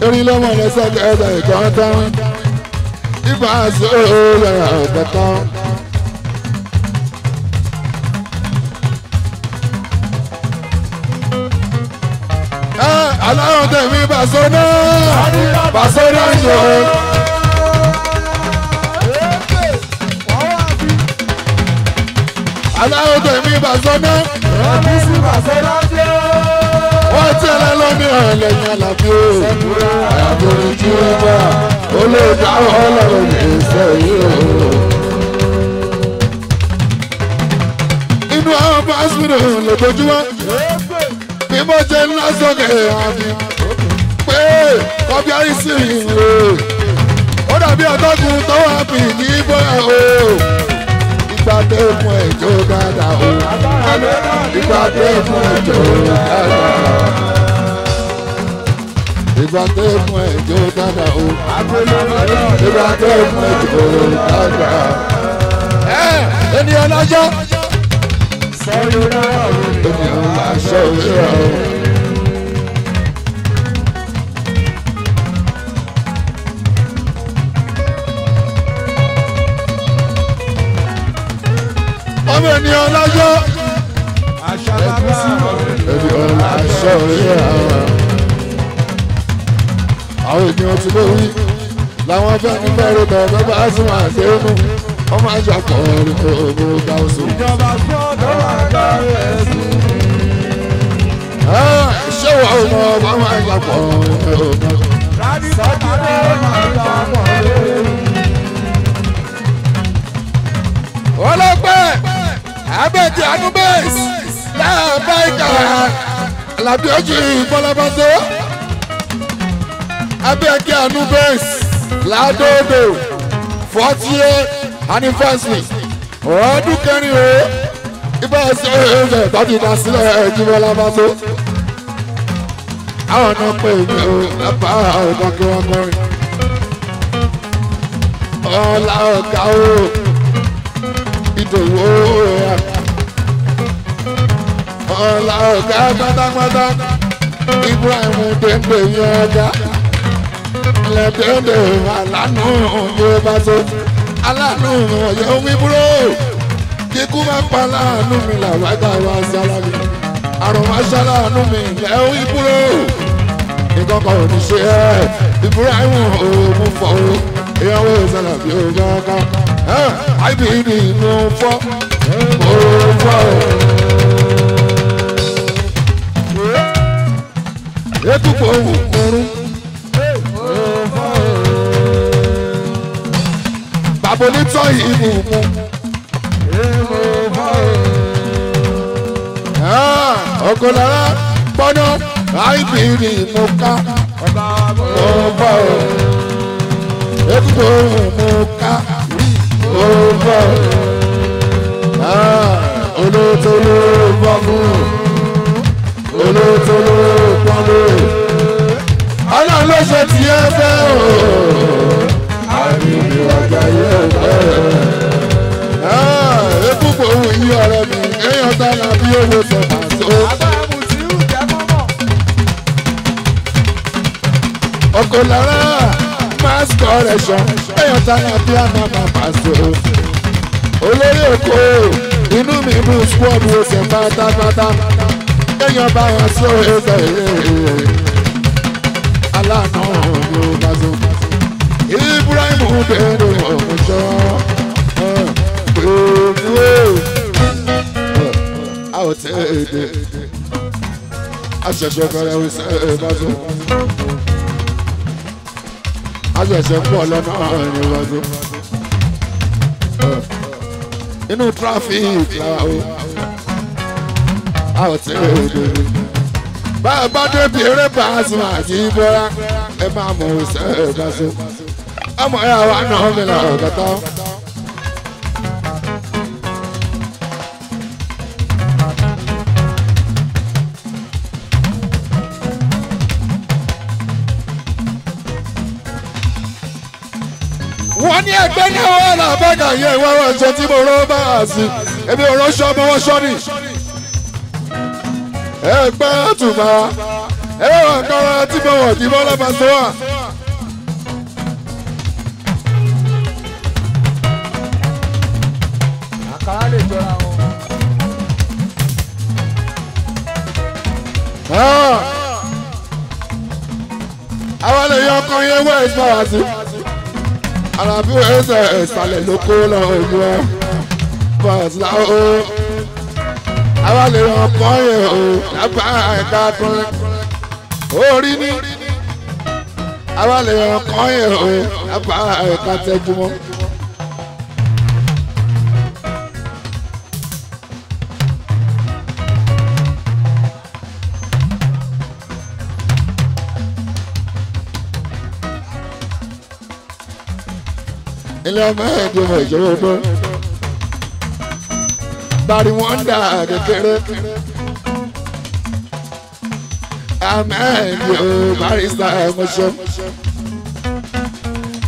erin lọ́mọ lẹ́sẹ̀kẹ́ ẹ̀dá ìkan tán Paso yàrá ọ̀gá tán. aláwọ̀ tẹ̀mí Paso náà Paso náà yọ. aláwọ̀ tẹ̀mí Paso náà. wọ́n tẹ̀lé lómi ọ̀lẹ́yìn Àlàbí o. àyàbòrò tí ó bá olóòdáwọ̀ ọlọ́run ní ìsẹ̀yìn o. inú àwọn pásítọ̀ lójoojúmọ́ bí mo jẹ́ ńlá sókè àmì pé kọ́bí àìsí ìwé ó dà Alábí ọ̀tọ́kùn tó wà pì ní bóyá o. Ìgbà tó fún ẹjọ́ dáadáa o. Ìgbà tó fún ẹjọ́ dáadáa. Ìgbà tó fún ẹjọ́ dáadáa o. Ìgbà tó fún ẹjọ́ dáadáa. Ènìyàn lọ́jọ́. Ènìyàn láṣọ ìrọ̀ o. Ọmọ ènìyàn lọ́jọ́. Ènìyàn láṣọ ìrọ̀ o. Àwọn ènìyàn ti lé wí làwọn fẹ́ ní bẹ́ẹ̀rẹ̀ bọ̀ bẹ́ẹ̀ bá sún àdéhùn ọmọ àjọpọ̀ ọ̀rọ̀ gáúsù. ìjọba gbọ́dọ̀ wà láyé ẹ̀sìn. Ṣé wà ó mọ ọmọ àjọpọ̀ ọ̀rọ̀ gáúsù? Sọ́kàdé máa ń ta pọ̀ lé. Ọlọ́pẹ́ abẹ́jẹ́ anúbẹ́sì láàbá ìkà Àlàbí ojú ìbọ́lábọ́sọ́ abẹ́jẹ́ anúbẹ́sì ládòdò 40th anniversary ọdún kẹrin o ibà ṣe ẹ̀ṣẹ̀ tọ́jú ìdásílẹ̀ ìjìbọ́lábọ́sọ́ àwọn náà pè mí o lápá ọ̀dọ́ kí wọ́n kọrin ọ̀la ọ̀gá o. Ìdòwò ọ̀la ọ̀gá pátápátá Ibrahim Dèndé yẹn ọ̀gá lẹ́dẹ̀ẹ́dẹ̀ alánú Yorùbá tó alánú ọ̀yọ́ wíwúrò kíkú máa pa láàánú mi làwájà wá sálábì àrùn máa ṣáláàánú mi lẹ́ wíwúrò ìkọ̀kọ̀ ò ní ṣe ẹ́ Ibrahim òun fọ́ ìyàwó sálábì òun kankan. IBD no fọ́ etukpo òkúrú bàbá onítọ̀ ìbù mú ọkọlára gbọ́nà IBD mo ká etukpo mo ká. Olótóló bọ́mú olótóló pọ́nlé ọlọ́run ló ṣe tí ẹ fẹ́ o àbíbí ọjà yẹ fẹ́ ekúkọ̀ ohun yí ọ̀rẹ́ mi èèyàn dára bí owó sọ̀tà tó. Ọkọ̀ lára mass correction èèyàn dára bí àmàmà pàṣẹ. Olórí Èkó inú mi mú squad wo ṣe pátápátá èèyàn bá wọn sí òye aláàánú Yorùbá tó. Ibrahim Dèndé ọ̀ṣọ́ gbogbo àwọn tẹ̀ èdè aṣẹ̀ṣẹ̀ fẹ́rẹ̀ wíṣẹ́ bá tó aṣẹ̀ṣẹ̀ pọ̀ lọ́nà ìrìnwá tó. Inú traffic làwọn àwọn tẹ̀ èdè bá débi eré Pasuma àti Ibora ẹ máa mọ̀ wíṣẹ́ bá tó. Ọmọ ẹ̀ àwọn àna mi là ọ̀gá wọ́n ní ẹgbẹ́ ní àwọn alábàgà yẹn wọ́n wọ́n ṣe tí mo rọ́ bá a sí ebi ò ránṣọ́ ọmọ wọn ṣọ́ ni. ẹgbẹ́ àtùmá ẹgbẹ́ wọn kára tí mo wọ̀ kí bọ́lá bá tó wà. àkàrà lè jọra wọn. àwọn lè yọ ọkàn yẹn wọ́n ẹ̀sìn máa wá sí. Àlàbí ẹsẹ̀ ìsàlẹ̀ ló kó lọ ojú ẹ bọ́ọ̀sì láwọ́ àwa lè ràn kọ́ yẹn o lábá ẹ̀ka tún orí ní àwa lè ràn kọ́ yẹn o lábá ẹ̀ka tẹ́jú mọ́. ilé ọmọ ẹ̀dùn ọmọ ìṣòro tó bari wọn dà kékeré amẹ́ẹ̀dì ò barista ẹ̀mọ́ṣọ́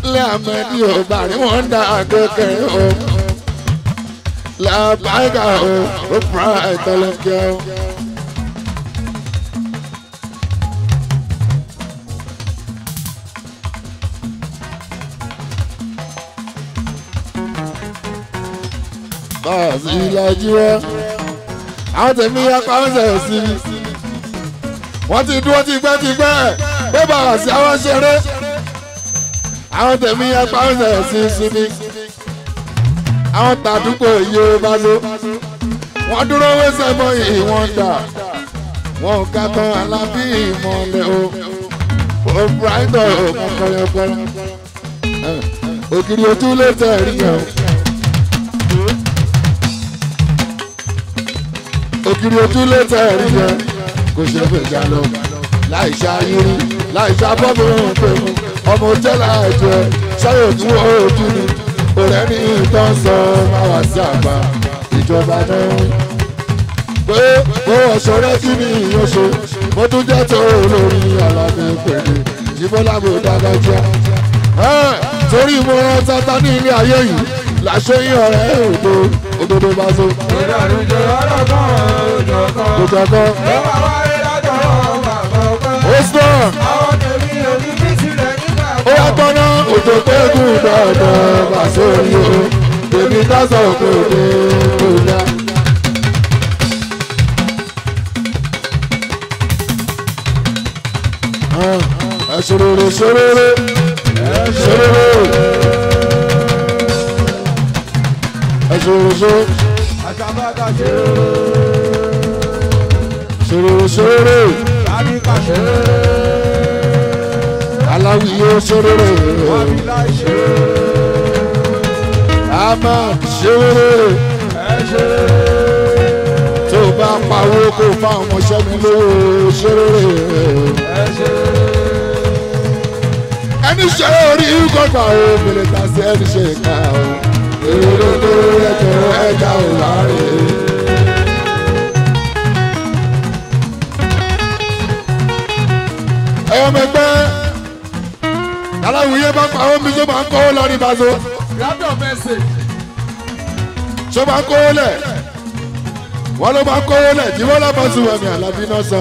ilé amẹ́ẹ̀dì ò bari wọn dà kékeré o làbáyà o ó fura ẹ̀tọ́lẹ́kẹ́ o. báàsì ìlàjì wọn àwọn tèmi apá ń sẹ̀ sí i wọ́n ti dúró tipẹ́tipẹ́ pé báàsì àwọn ṣeré àwọn tèmi apá ń sẹ̀ sí i àwọn tàdúgbò iye bá ló wọ́n dúró wẹ́sẹ̀ mọ́ ìwọ̀n dà wọ́n ò ká tán alábí ìmọ̀lẹ̀ o ò brighton ò mọ kọrẹ́kọrẹ́ ògiri ojú ló tẹ̀ rí yẹn o. ògiri ojú ló tẹ̀ rí yẹn kò ṣe fèjà lọ láì ṣáyírí láì ṣàbọ̀bọ̀ pẹ̀lú ọmọ òjẹ́lá ẹ̀jẹ̀ ṣáyò tí wọ́n ojú ni ọ̀rẹ́ ní ìtàn sọ máa wá sí àgbà ìjọba náà pé mo ọ̀ṣọ́rẹ́ kí ni ìyẹn ṣe mo tún jẹ́ tó lórí alábẹ́ pẹ̀lú ìbọ́lá mo dáadáa jẹ́ torí mo rán tata ní ilé ayé yìí làṣẹ yín ọ̀rẹ́ òdodo bá so. ìdàrújọ ọ̀rọ̀ kan òjò kan. òjò kan. ló máa wáyé látọ̀ bàbá ọpẹ́. ó sọ. àwọn tèmi òbí bí sílẹ̀ nígbà ó yá tọ́nà òjò pẹ́ẹ́gùn dandan bá sórí o tèmi tásán òkè òde tó dá. ẹ ṣòròrò ṣòròrò ṣòròrò ẹ ṣòròrò àtàbàtà ṣe ṣòròrò ṣòròrò lábíkà ṣe aláwìyé ṣòròrò wàbílà ṣe ahmad ṣòròrò ẹ ṣe tó bá pawó kó fáwọn ọmọọṣẹ́ mi lówó ṣòròrò ẹ ṣe. ẹni ṣe orí gbọ́gbà o bèrè ta sí ẹni ṣe ká o èrò tó ẹjọ́ ẹja ò láre. ẹyọ mẹgbẹ aláwìyé bá pa àwọn mi tó máa ń kọ́ lọ ní bazo Raptor message. tó máa ń kọ́ lẹ̀ wọ́n ló máa ń kọ́ lẹ̀ tí wọ́n lábàá sùn ẹ̀mí àlàbí náà sọ.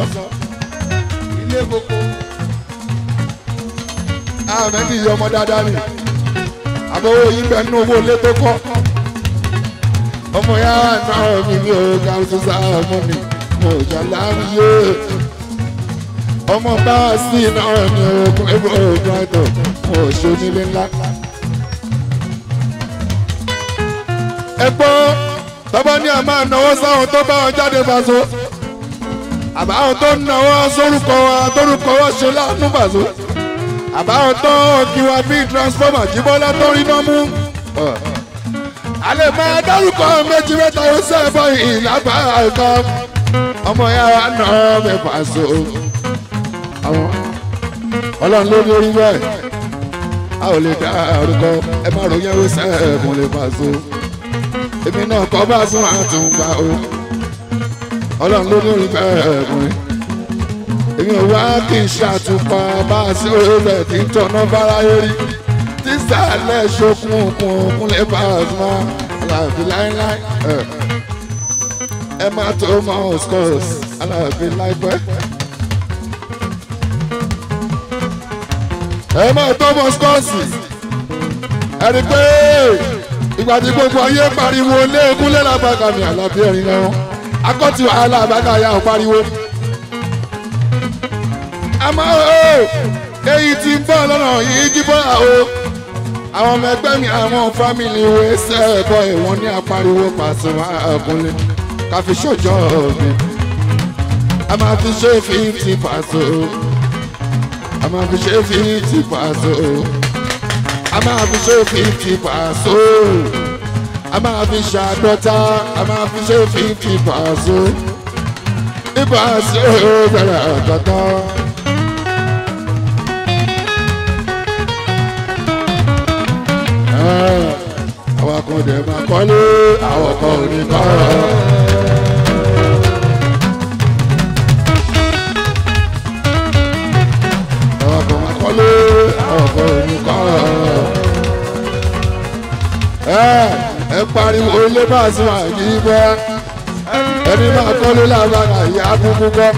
ilé gbogbo. àmẹ́bí ọmọ dáadáa ni àbọ̀wò yìí bẹ̀ nínú owó ilé tó kọ́ ọmọ ya náà mi ní ọ̀gá ọ̀túnṣà ọmọ mi mo jà láàyè ọmọ bá sí náà ní ogun ẹgbẹ́ ogun àìtọ́ mo ṣe onílé ńlá. ẹ̀gbọ́n tọ́bọ́ ní àmà náwó sáwọn tó bá wọn jáde bàzó àbáwọn tó náwó sórúkọ wa tórúkọ wa ṣe láàánú bàzó àbáwọn tó kí wa bí transformer jíbọ́lá tó rí náà mú. alẹ́ máa dárúkọ méjì mẹ́ta ó sẹ́ẹ̀bọ̀ ìlàbà ẹ̀ka ọmọ yàrá náà mẹ́fà so. àwọn ọlọ́run ló ní orí bẹ́ẹ̀ a ò lè dá àrùkọ ẹ má ròyìn ó sẹ́ẹ̀bùn lè fà so. èmi náà kọ́ bá sún àtúngbà o ọlọ́run ló ní orí bẹ́ẹ̀ fún mi èmi ò wá kí n ṣàtúpa bá a sí orílẹ̀ tí ń tọ̀nà báráyé rí tí sàlẹ̀ ṣokùnkùn kúnlẹ̀ bá a mọ́ aláàbí láíláí ẹ má tó mọ́ scores aláàbí láìpẹ́. ẹ má tó mọ́ scores ẹ rí pé ìgbà tí gbogbo ayé pariwo léèkúnlẹ̀ lábàkà mi àlàbí ẹ̀rín náà akọ́tì wàhálà àbákà yà ó pariwo àmọ́ o èyí tí ń bọ̀ lọ́nà yìí jíbọ́ o àwọn ọmọ ẹgbẹ́ mi àwọn fámìlì wo ṣe ẹ̀bọ ìwọ̀n ní apariwo Pasuma Abúlé ká fi ṣọjọ́ mi a máa fi ṣe 50 Paso a máa fi ṣe 50 Paso a máa fi ṣe 50 Paso a máa fi ṣàdọ́ta a máa fi ṣe 50 Paso ìbáṣe bẹ̀rẹ̀ ọ̀tọ̀tọ̀. àwọn kan dẹ̀ máa kọ́lé àwọn kan ò ní kọ́. àwọn kan máa kọ́lé àwọn kan ò ní kọ́. ẹ pariwo ilé bá a sì máa yí bẹ́ ẹni máa kọ́lé lábàgà ìyá kúkú kọ́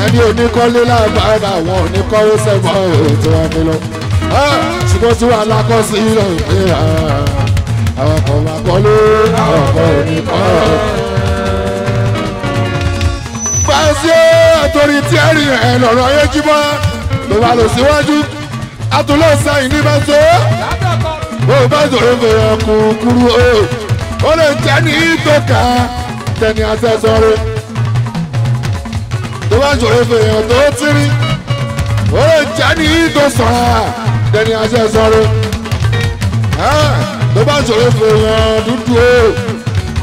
ẹni oníkọ́lé lábàgà àwọn oníkọ́wé sẹ́gbọ́n ètò wọn fi lọ. ṣùgbọ́n tí wàá lákọ́ sí ilé ìpè àwọn kan máa kọ́lé àwọn kan ò ní kọ́. fàṣẹ àtòrí tí ẹ rí ẹ lọ́rọ̀ ayé jíbọ́ ló bá lọ síwájú àtúnlọ̀ sẹ́yìn ní bẹ́sẹ̀ ó bá sọ̀rọ̀ fèrè kúkúrú ó lè jẹ́ ní ìtòkà tẹni asẹ́sọ́rẹ́ tó bá sọ̀rọ̀ fèrè tó tírí ó lè jẹ́ ní ìtòsọ̀rà tẹni asẹ́sọ́rẹ́ tó bá sọ̀rọ̀ fèrè dúdú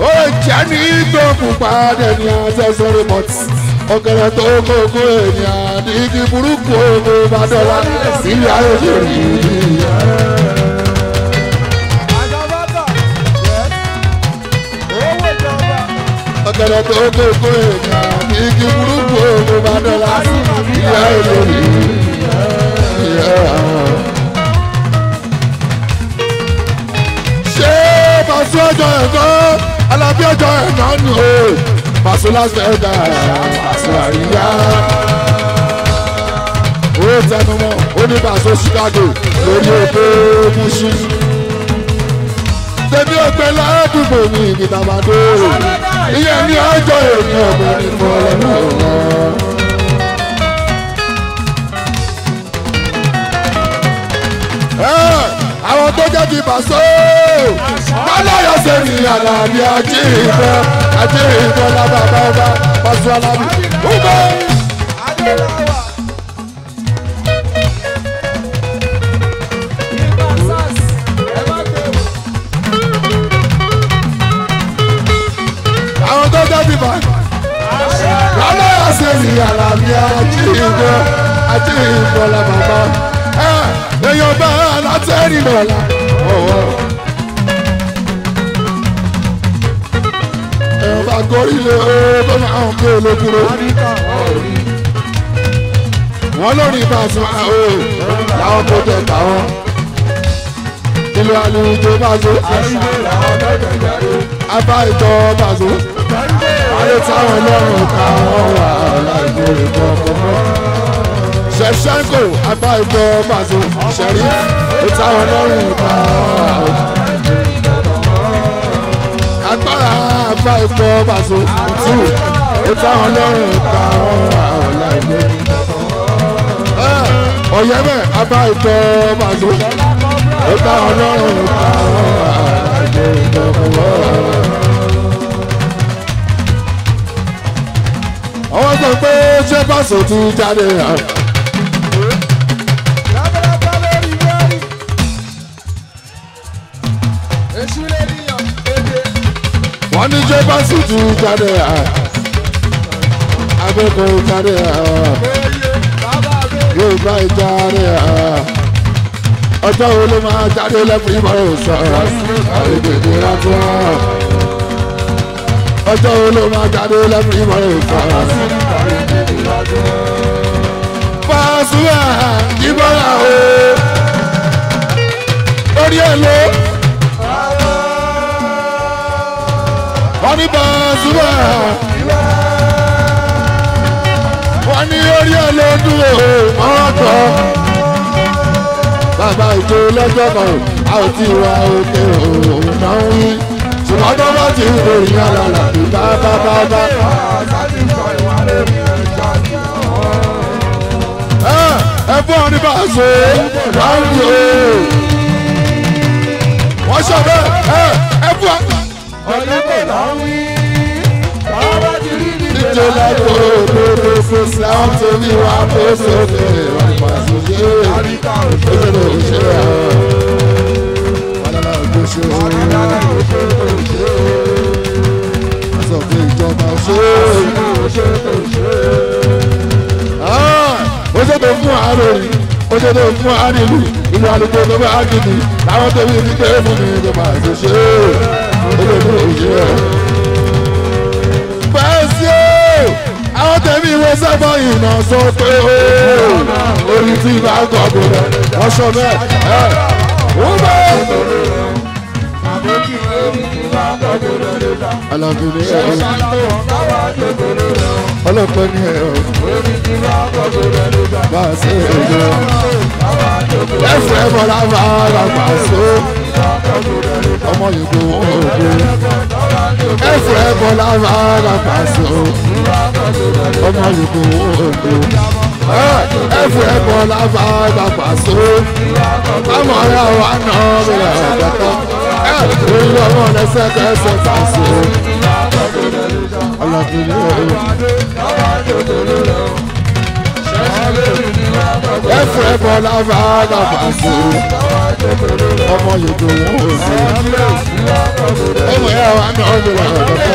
ó lè jẹ́ ní ìtòkùpá tẹni asẹ́sọ́rẹ́ mọ́tì ọ̀gẹ̀rẹ̀ tó kókó ènìyàn àdìgí burúkú ògbó bá dọ́là sílẹ̀ ayé ṣòrí ìyá. ọ̀gẹ̀rẹ̀ tó kókó ènìyàn àdìgí burúkú ògbó bá dọ́là sílẹ̀ ayé ṣòrí ìyá. ṣé pàṣẹ ọjọ́ ẹ̀kọ́ alábí ọjọ́ ẹ̀kọ́ ni o. Paso Las Vegas, Paso àríyá. Ó tẹnumọ́, ó ní Paso Chicago lórí òkè Mushi. Tẹ̀mí ọ̀pẹ ládùúgbò ní ìgbìtàbàdó. Ìyẹn ní ọjọ́ èmi ọ̀gbìn ní fọlọ́nù ọ̀rọ̀. Àwọn tó jẹ́ ti Paso. Bọ́láyọ̀ ṣe ní Àlàbí Ajíhìnbọn. Ajíhìnbọn lábà bàbá Paso Alábí. Ugbọ́. Àwọn tó jẹ́ ti Paso. Bọ́láyọ̀ ṣe ní Àlàbí Ajíhìnbọn. Ajíhìnbọn lábà bàbá. Èèyàn bá alátẹ́rì lọ́la. Ẹ̀rọ gorí lé tó máa ń gbé olókùrò. Wọ́n lórí Paso làwọn kò jẹ tàwọn. Ìlú àlùjọ Paso. Abá ìtọ́ Paso. Ayé táwọn lọ́rùn káwọn wà láìpẹ́ kọ̀ọ̀kan. Ṣẹ̀ṣẹ̀kò abá ìtọ́ Paso. Ṣẹ̀rí ìtàwọn lọ́rùn káwọn wà. Agbára àgbà ìfọ̀ Paso tù ó táwọn lọ́rùn ká àwọn láìpẹ́. Ọ̀yẹ́bẹ̀ àgbà ìfọ̀ Paso ó táwọn lọ́rùn ká àwọn láìpẹ́. Àwọn sọ pé ṣé Paso ti jáde hàn. Wọ́n ní ṣé Paso ti jáde abẹ́kọ̀ọ́ jáde yóò bá ìjáde ọjọ́ wo ló máa jáde lẹ́fún ìmọ̀ràn sọ̀rọ̀ àgbègbè láti wá ọjọ́ wo ló máa jáde lẹ́fún ìmọ̀ràn sọ̀rọ̀. Paso ìbọ̀lá o orí ẹ̀ ló. Wọ́n ní Paso wọ́n ní orí ọlọ́dún ọ̀tọ̀ bàbá ìjọ lọ́jọ́ kan a ò tí wá òkè òun náà ń wí ṣùgbọ́n tó bá ti ń borí alàlà bí bábábábá. ẹ fún ọ ní Paso ráńdì o wọ́n ṣọ bẹ́ẹ̀ ẹ fún ọ. Ọ̀lẹ́kọ̀ọ́ là ń wí. Bàbá ti rí ní Ìjọ lẹ́kọ̀ọ́ òdòdó fún sáwọn tó ní wá kó sókè wọ́n Paso ṣe é. Òṣèlú òṣèlú wàlálà òṣèlú sọ pé ìjọba òṣèlú. Ó ṣètò fún àárò rí, ó ṣe tó fún wa nílùú ìlú àlùkò tó bá gidi láwọn tó bí pé fún mi tó máa ṣe ṣe olóòtú òye ẹ̀. Bẹ́ẹ̀sì o àwọn tẹ̀mí ìwé sábà ìnà sọ pé orí tí bá gbọ́ gbọ́dọ̀ wọ́n sọ bẹ́ẹ̀ ẹ̀ wọ́n bá. Alábí ni ẹ̀ ọlọ́pẹ́ ni ẹ̀ bá a ṣe é lọ. Ẹ̀fẹ̀ bọ́lá bá a gbà so ọmọ yòókù òkú. Ẹ̀fẹ̀ bọ́lá bá a gbà so ọmọ yòókù òkú. Ẹ̀fẹ̀ bọ́lá bá a gbà so ọmọ rẹ̀ wà náà bẹ̀rẹ̀ ọ̀dọ́tọ̀. Olú ọmọ lẹ́sẹ̀kẹsẹ̀ fà so. Alábí ni ẹ̀ ẹ̀fẹ̀ bọ́lá bá a gbà so ọmọ yòókù òkú. Ọmọ yẹn wà náà bẹ̀rẹ̀ ọ̀dọ́tọ̀.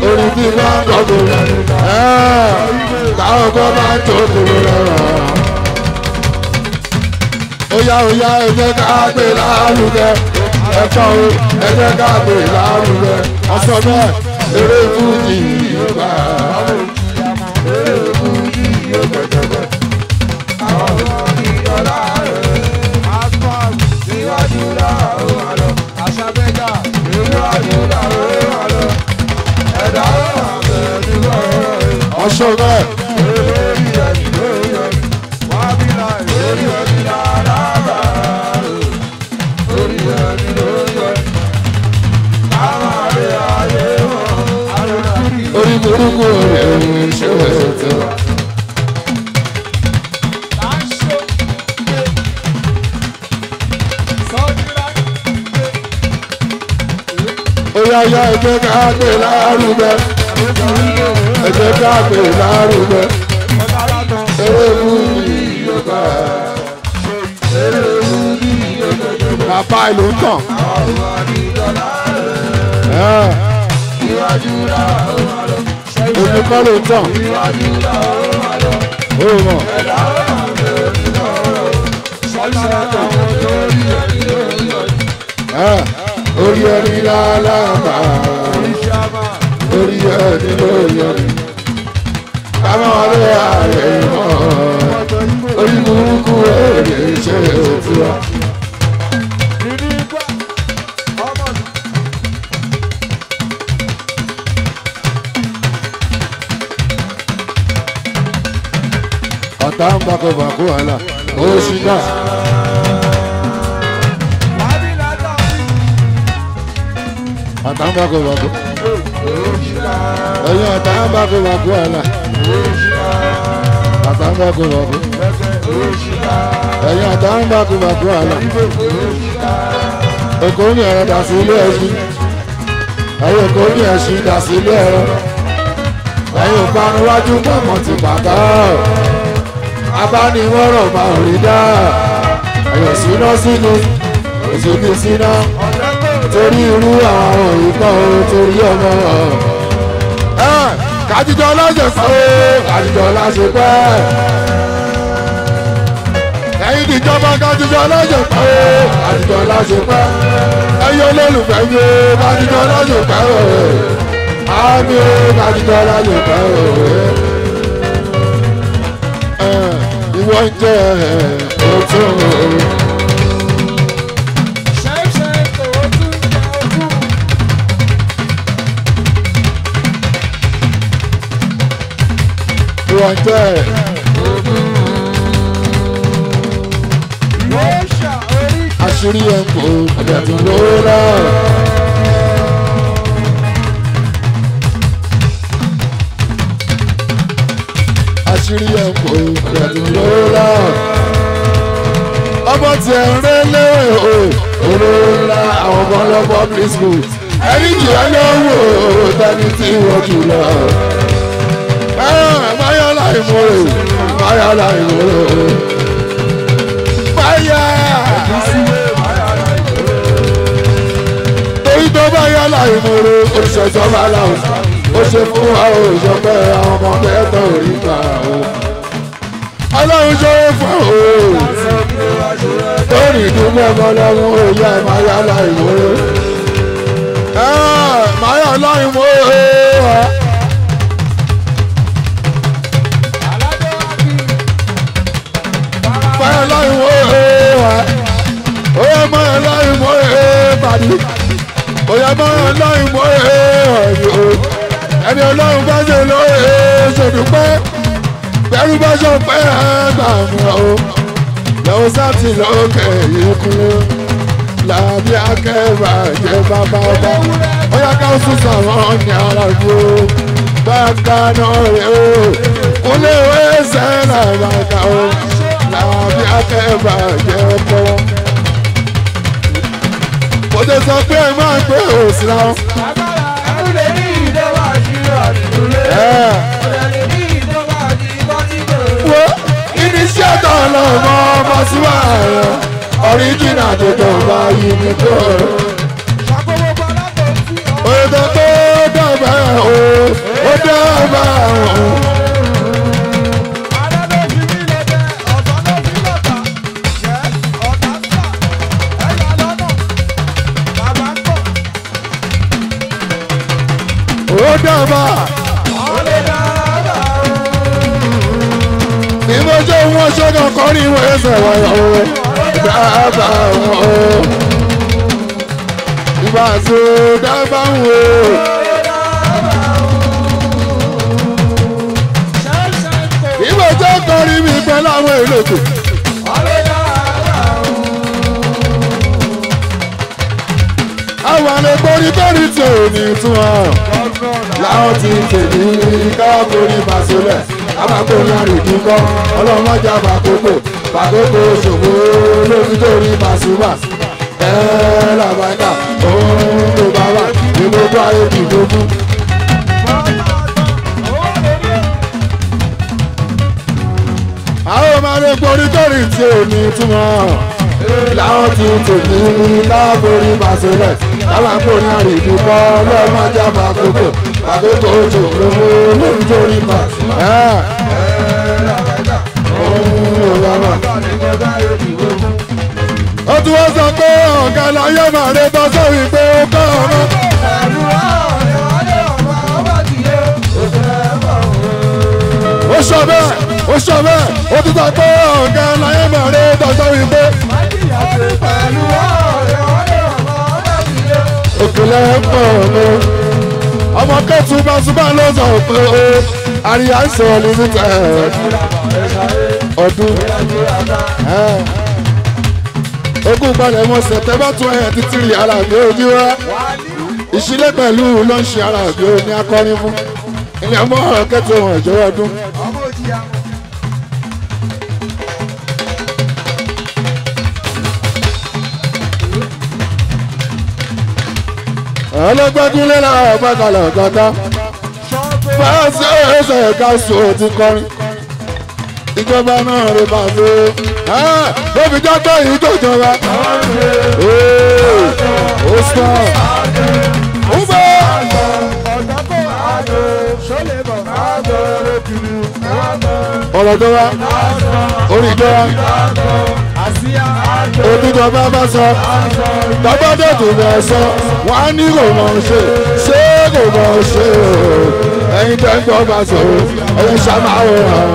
Orí tí bá ń kọ́kọ́ táwọn kan máa ń tókòrò rẹ̀. Óyá ẹ jẹ́ ká gbé lárugẹ ẹ̀kọ́ o ẹ jẹ́ ká gbé lárugẹ ọ̀sán bẹ́ẹ̀ eré fújì yorùbá. Eré fújì yorùbá. Àwọn ìyọ̀lá rẹ̀ asphalt níwájú làwọn àlọ́ àṣàbẹ́gà níwájú làwọn àlọ́ ẹ̀dá ọ̀rọ̀ ọ̀ṣọ́ bẹ́ẹ̀. Orí burúkú rẹ̀ ń ṣe ètò. Óyá ẹ jẹ́ ká gbé lárugẹ. Ẹ jẹ́ ká gbé lárugẹ. Eré fújì yorùbá. Eré fújì yorùbá. Bàbá ìlú ń tàn. Olùkọ́ ló tàn. Ó mọ̀. Orí ẹni lálàbà. Orí ẹni ló yọrí. Kámọ́ ọ̀rẹ́ ààrẹ mọ́. Orí burúkú èrè ṣe òfurufú. Ọ̀tá ń bá kọfà kó wàhálà ó ṣì dá. Ọ̀tá ń bá kọfà kó. Ẹ̀yin ọ̀tá ń bá kọfà kó wàhálà. Ọ̀tá ń bá kọfà kó. Ẹ̀yin ọ̀tá ń bá kọfà kó wàhálà. Èkó ní ẹ̀rọ dà sí ilé ẹṣin. Ẹ̀yin èkó ní ẹṣin dà sí ilé ẹ̀rọ. Ẹ̀yin òpanuwájú pọ̀mọ̀ ti pàtó. Abániwọ́rọ̀ máa rí dá ẹ̀yọ̀ síná sínú òṣèlú síná torí irú àwọn òyìnbó torí ọmọ. Kájíjọ láṣẹ pẹ́ kájíjọ láṣẹ pẹ́ ẹ̀yin ìjọba kájíjọ láṣẹ pẹ́ kájíjọ láṣẹ pẹ́ ẹ̀yin olólùfẹ́ mi kájíjọ láṣẹ pẹ́ àmì kájíjọ láṣẹ pẹ́ wọ́n jẹ́ òtún. Wọ́n jẹ́ àṣírí ẹ̀kọ́ ẹ̀dùn lóra. Àṣírí ẹ̀kọ́ ẹ̀dùn lóra. Ọmọ tí ẹ̀ ń rẹ́ lẹ́wẹ̀ o olóńlá àwọn ọmọ ọlọ́pọ̀ public school ẹni jù ẹ́ lọ́wọ́ tani tí wọ́n jù lọ. Báyọ̀ láìmọ̀rẹ́ báyọ̀ láìmọ̀rẹ́ báyà torí tó báyọ̀ láìmọ̀rẹ́ oṣìṣẹ́jọba láwùjọ ó ṣe fún wa òṣìṣẹ́ àwọn ọmọ kẹ́tọ̀ orí gbà ó ọlọ́run ṣòro fún o. torí ìdúgbò ọmọlọ́run òye àmàyà láìwòrò. màáyà láìwò màáyà láìwò oyè màáyà láìwò bàdí oyè màáyà láìwò ẹni ọlọ́run bá ṣe lóye ṣèdúpẹ́ bẹ́rù bá ṣe pẹ́ gbà mí o lọ́wọ́ sátì lókè yìí kúrò làbí akẹ́bà jẹ́ bàbá ọba ó yá ká sùn sàwọn ní ara gbó bàtà náà rè o kúlẹ̀ wé sẹ́nà bàtà o làbí akẹ́bà jẹ́ ọkọ. mo ti sọ pé ẹ máa gbé òsì náà. ẹ̀rù lè rí ìdẹ́wà ṣírò àdúgbò. wo irinṣẹ́ tó lọ́mọ ọmọ síwá rẹ̀ ọ̀ríjìnà tó tó bá yí mi tó. Òyìnbó tó dábàá o, ó dábàá o. Ó dábàá. Ìmọ̀jọ́ wọn ṣọ́gàn kọ́ ní ìwé ẹsẹ̀ wọ̀nyọ̀ o. Dábàá wọn o. Ìgbà tó dábàá wọn o. Ìmọ̀jọ́ kọ́ ní mi pẹ̀lú àwọn èlòkè. Àwọn àlekórí bẹ́ẹ̀rì tí ò ní tún hàn. Láwọn ti tèmi káwá kórí Bàṣọlẹ̀. Àbákòrí àrìdínkọ́ ọlọ́run ọjà bàkókò bàkókò ṣòwò lórí torí Pasuma. Làbàkà òun ló bá wà ní gbogbo ayé ìdógún. Àwọn ọmọ rẹ̀ kórí torí tí ò ní túmọ̀. Láwọn ti tèmi káwá kórí Bàṣọlẹ̀. Àbákòrí àrìdínkọ́ ọlọ́run ọjà bàkókò bàkókò ṣòwò lórí torí Pasuma. Ó tún wọ́n sọ pé ọ̀gá láyé máa rẹ bọ́ sórí pé ó kọ́ ọmọ. Ó sọ bẹ́ẹ̀, ó sọ bẹ́ẹ̀, ó tún sọ pé ọ̀gá láyé máa rẹ bọ́ sórí pé. Òkèlè pọ̀ lọ. Ọmọ kẹ́tù Pasuma ló sọ pé ó àríyá ń sọ nínú ọdún. Ogún balẹ̀ mọ́ Sẹ̀tẹ́mbà 23 Àlàbí ojú wa. Ìṣílẹ̀ pẹ̀lú ló ń ṣe Àlàbí ní akọrin fún. Ilé ọmọ kẹ́tù wọn ìjọba ọdún. Ọlọ́gbẹ́dúnlé náà gbàgbọ́lọ̀ gàdá. Fáṣọ ẹsẹ̀ ẹ̀ka sùn ti kọrin. Ìjọba náà rè bá ṣe. Lóbi jágbọ́ yìí tó jọba. Ó sọ. Ó bọ̀. Ọ̀rọ̀ tó wá. Orí ìjọba. Òtújọba bá sọ. Tọ́gbọ́dọ̀ tó bẹ̀ sọ. Wọ́n á ní kò mọ̀ ṣe. Ṣé kò mọ̀ ṣe o? Ẹyin tẹ́ ń gbọ́ bá sọ. Ẹyin ṣàmáwò hàn.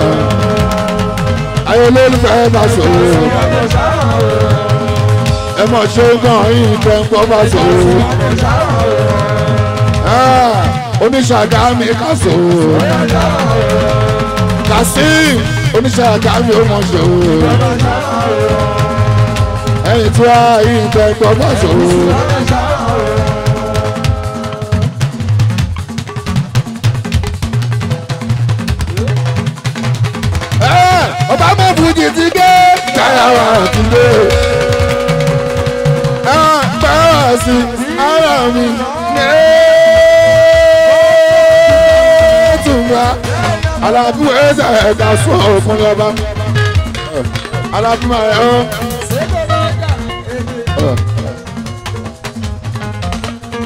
Ayé olólùfẹ́ bá sọ. Ẹ mọ̀ ṣe gan yìí tẹ́ ń gbọ́ bá sọ. Oníṣàgámi ká sọ. Kasim oníṣàgámi ó mọ̀ ṣe o. Ẹyin tí wàá yìí tẹ́ ń gbọ́ bá sọ. Ọba mọ̀ fújì ti dé. Káyàwó ti dé. Báwa sí ara mi. Tùmá. Àlàbí ẹ̀sẹ̀ ẹ̀dá sún òkun lọ́ba. Àlàbí máa rẹ̀ ọ́.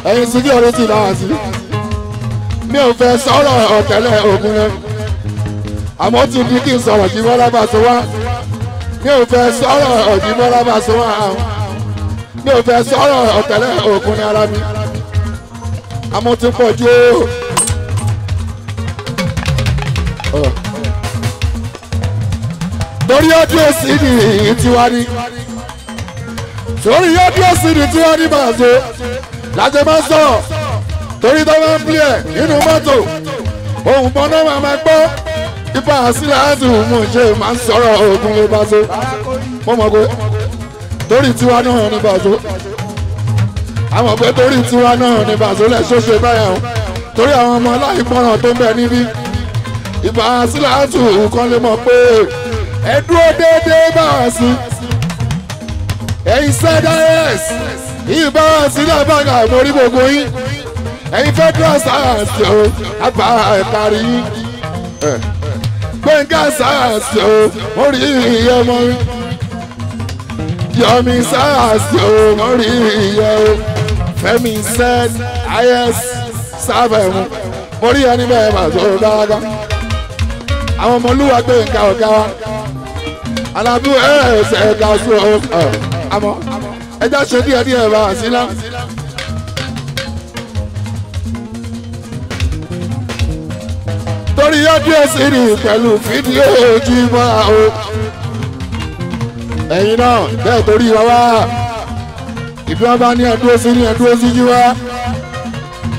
Ẹyin sí kí ọdún ti náà sí. Mi ò fẹ́ sọ̀rọ̀ ọ̀tẹ̀lẹ̀ ògùn rẹ̀. àmọ́ tí bí kí n sọ̀rọ̀ jí bọ́lá bá sọ wá mi ò fẹ́ sọ̀rọ̀ ọ̀jí bọ́lá bá sọ wá mi ò fẹ́ sọ̀rọ̀ ọ̀tẹ̀lẹ̀ òkun ní ara mi àmọ́ tí pọ̀ jù ó. torí ọdún òsì ni tiwa ní torí ọdún òsì ni tiwa ní Paso lájẹ máa sọ̀rọ̀ torí tó máa ń bí ẹ̀ nínú mọ́tò ohun mọ́ náà máa gbọ́ ipa àsílẹ̀ àti mú ṣe máa ń sọ̀rọ̀ ogun ní Paso mo mọ̀ pé torí tiwa náà ní Paso àmọ̀ pé torí tiwa náà ní Paso lẹ́sọ̀ọ́sẹ̀ báyà o torí àwọn ọmọ aláìgbọràn tó ń bẹ níbí ipa àsílẹ̀ àti kan lè mọ̀ pé ẹ dúró déédéé bá wà sí ẹ̀yin sẹ́dáyẹ̀s ìbá wà sí lábàgà mórí gbogbo yín ẹ̀yin federal science o àgbà ẹ̀kárí yín gbẹ̀ngà science o mo rí iye ọmọ yín yomi science o mo rí iye o Fẹ́mi sẹ́d is sábẹ̀ mu mo rí ẹni bẹ́ẹ̀ mà tó dáadáa àwọn ọmọlúwa gbẹ̀ngà ọ̀gá wa alábí ẹ̀ẹ́sẹ̀ ẹ̀ka sùn ọ̀ àmọ́ ẹja ṣe díẹ̀ bá wà sí náà. torí ọdún ẹ̀sìn rí pẹ̀lú fídíò ojú mọ́ra o ẹ̀yin náà bẹ́ẹ̀ torí wa wá ìbí wọn bá ní ẹ̀dúró sí ní ẹ̀dúró sí jí wá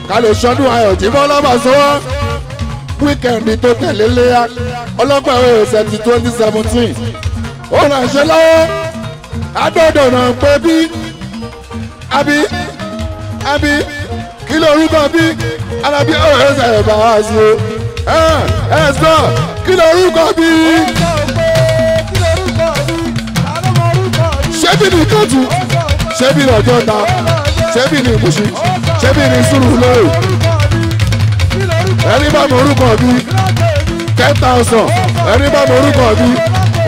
ká lè ṣọdún ayọ̀ tí bọ́lá bá sọ wá wíkẹ̀ndì tó tẹ̀lé léyà ọlọ́pàá ẹ̀sẹ̀ ti 2017 ó rà ṣe lọ́wọ́ adọ́dọ̀ náà pé bí àbí kí ló rúkọ bí alábí ẹ̀sẹ̀ bá wá sí o ẹ̀sọ́ kí ló rúkọ bí ṣébí ní kóòtù ṣébí ní Ọjọ́ta ṣébí ní Ìmúṣin ṣébí ní Sùúrùlérè ẹni bá mọ orúkọ bí 10,000 ẹni bá mọ orúkọ bí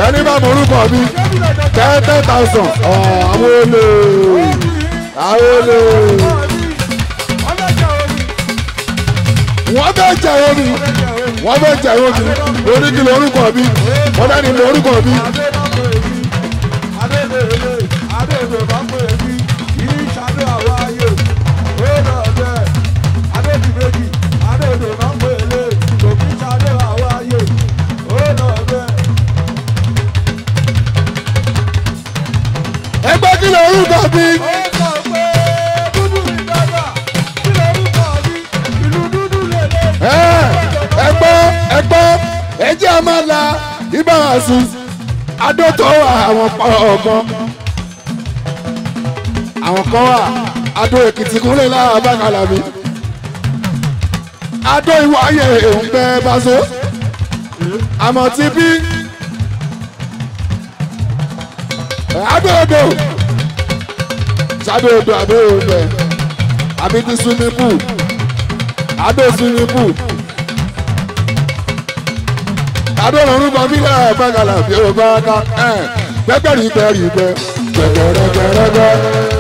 ẹni bá mọ orúkọ bí 10,000 àwọn olè wọ́n bẹ́ẹ̀ jẹ́ omi wọ́n bẹ́ẹ̀ jẹ́ omi oníkìlọ̀ orúkọ bí wọ́n dání mọ orúkọ bí. ẹgbẹ́ kí ló orúkọ bí. ẹgbẹ́ ẹjẹ́ a máa la ìbáraṣu adótó wà àwọn ọ̀gbọ́n àwọn kan wà adó Èkìtì kúnlẹ̀ lára bákàlà mi adó ìwáyé òun bẹ́ Paso àmọ́ ti bí adóodò sadóodò adóodò àbí ti swimming pool adó swimming pool adó lọ́rùn bọ́ bí lára bákàlà bí ó bá ká gbẹ́gbẹ́rì gbẹ́rì gbẹ́ gbẹ́gbẹ́rẹ́gbẹ́rẹ́gbẹ́.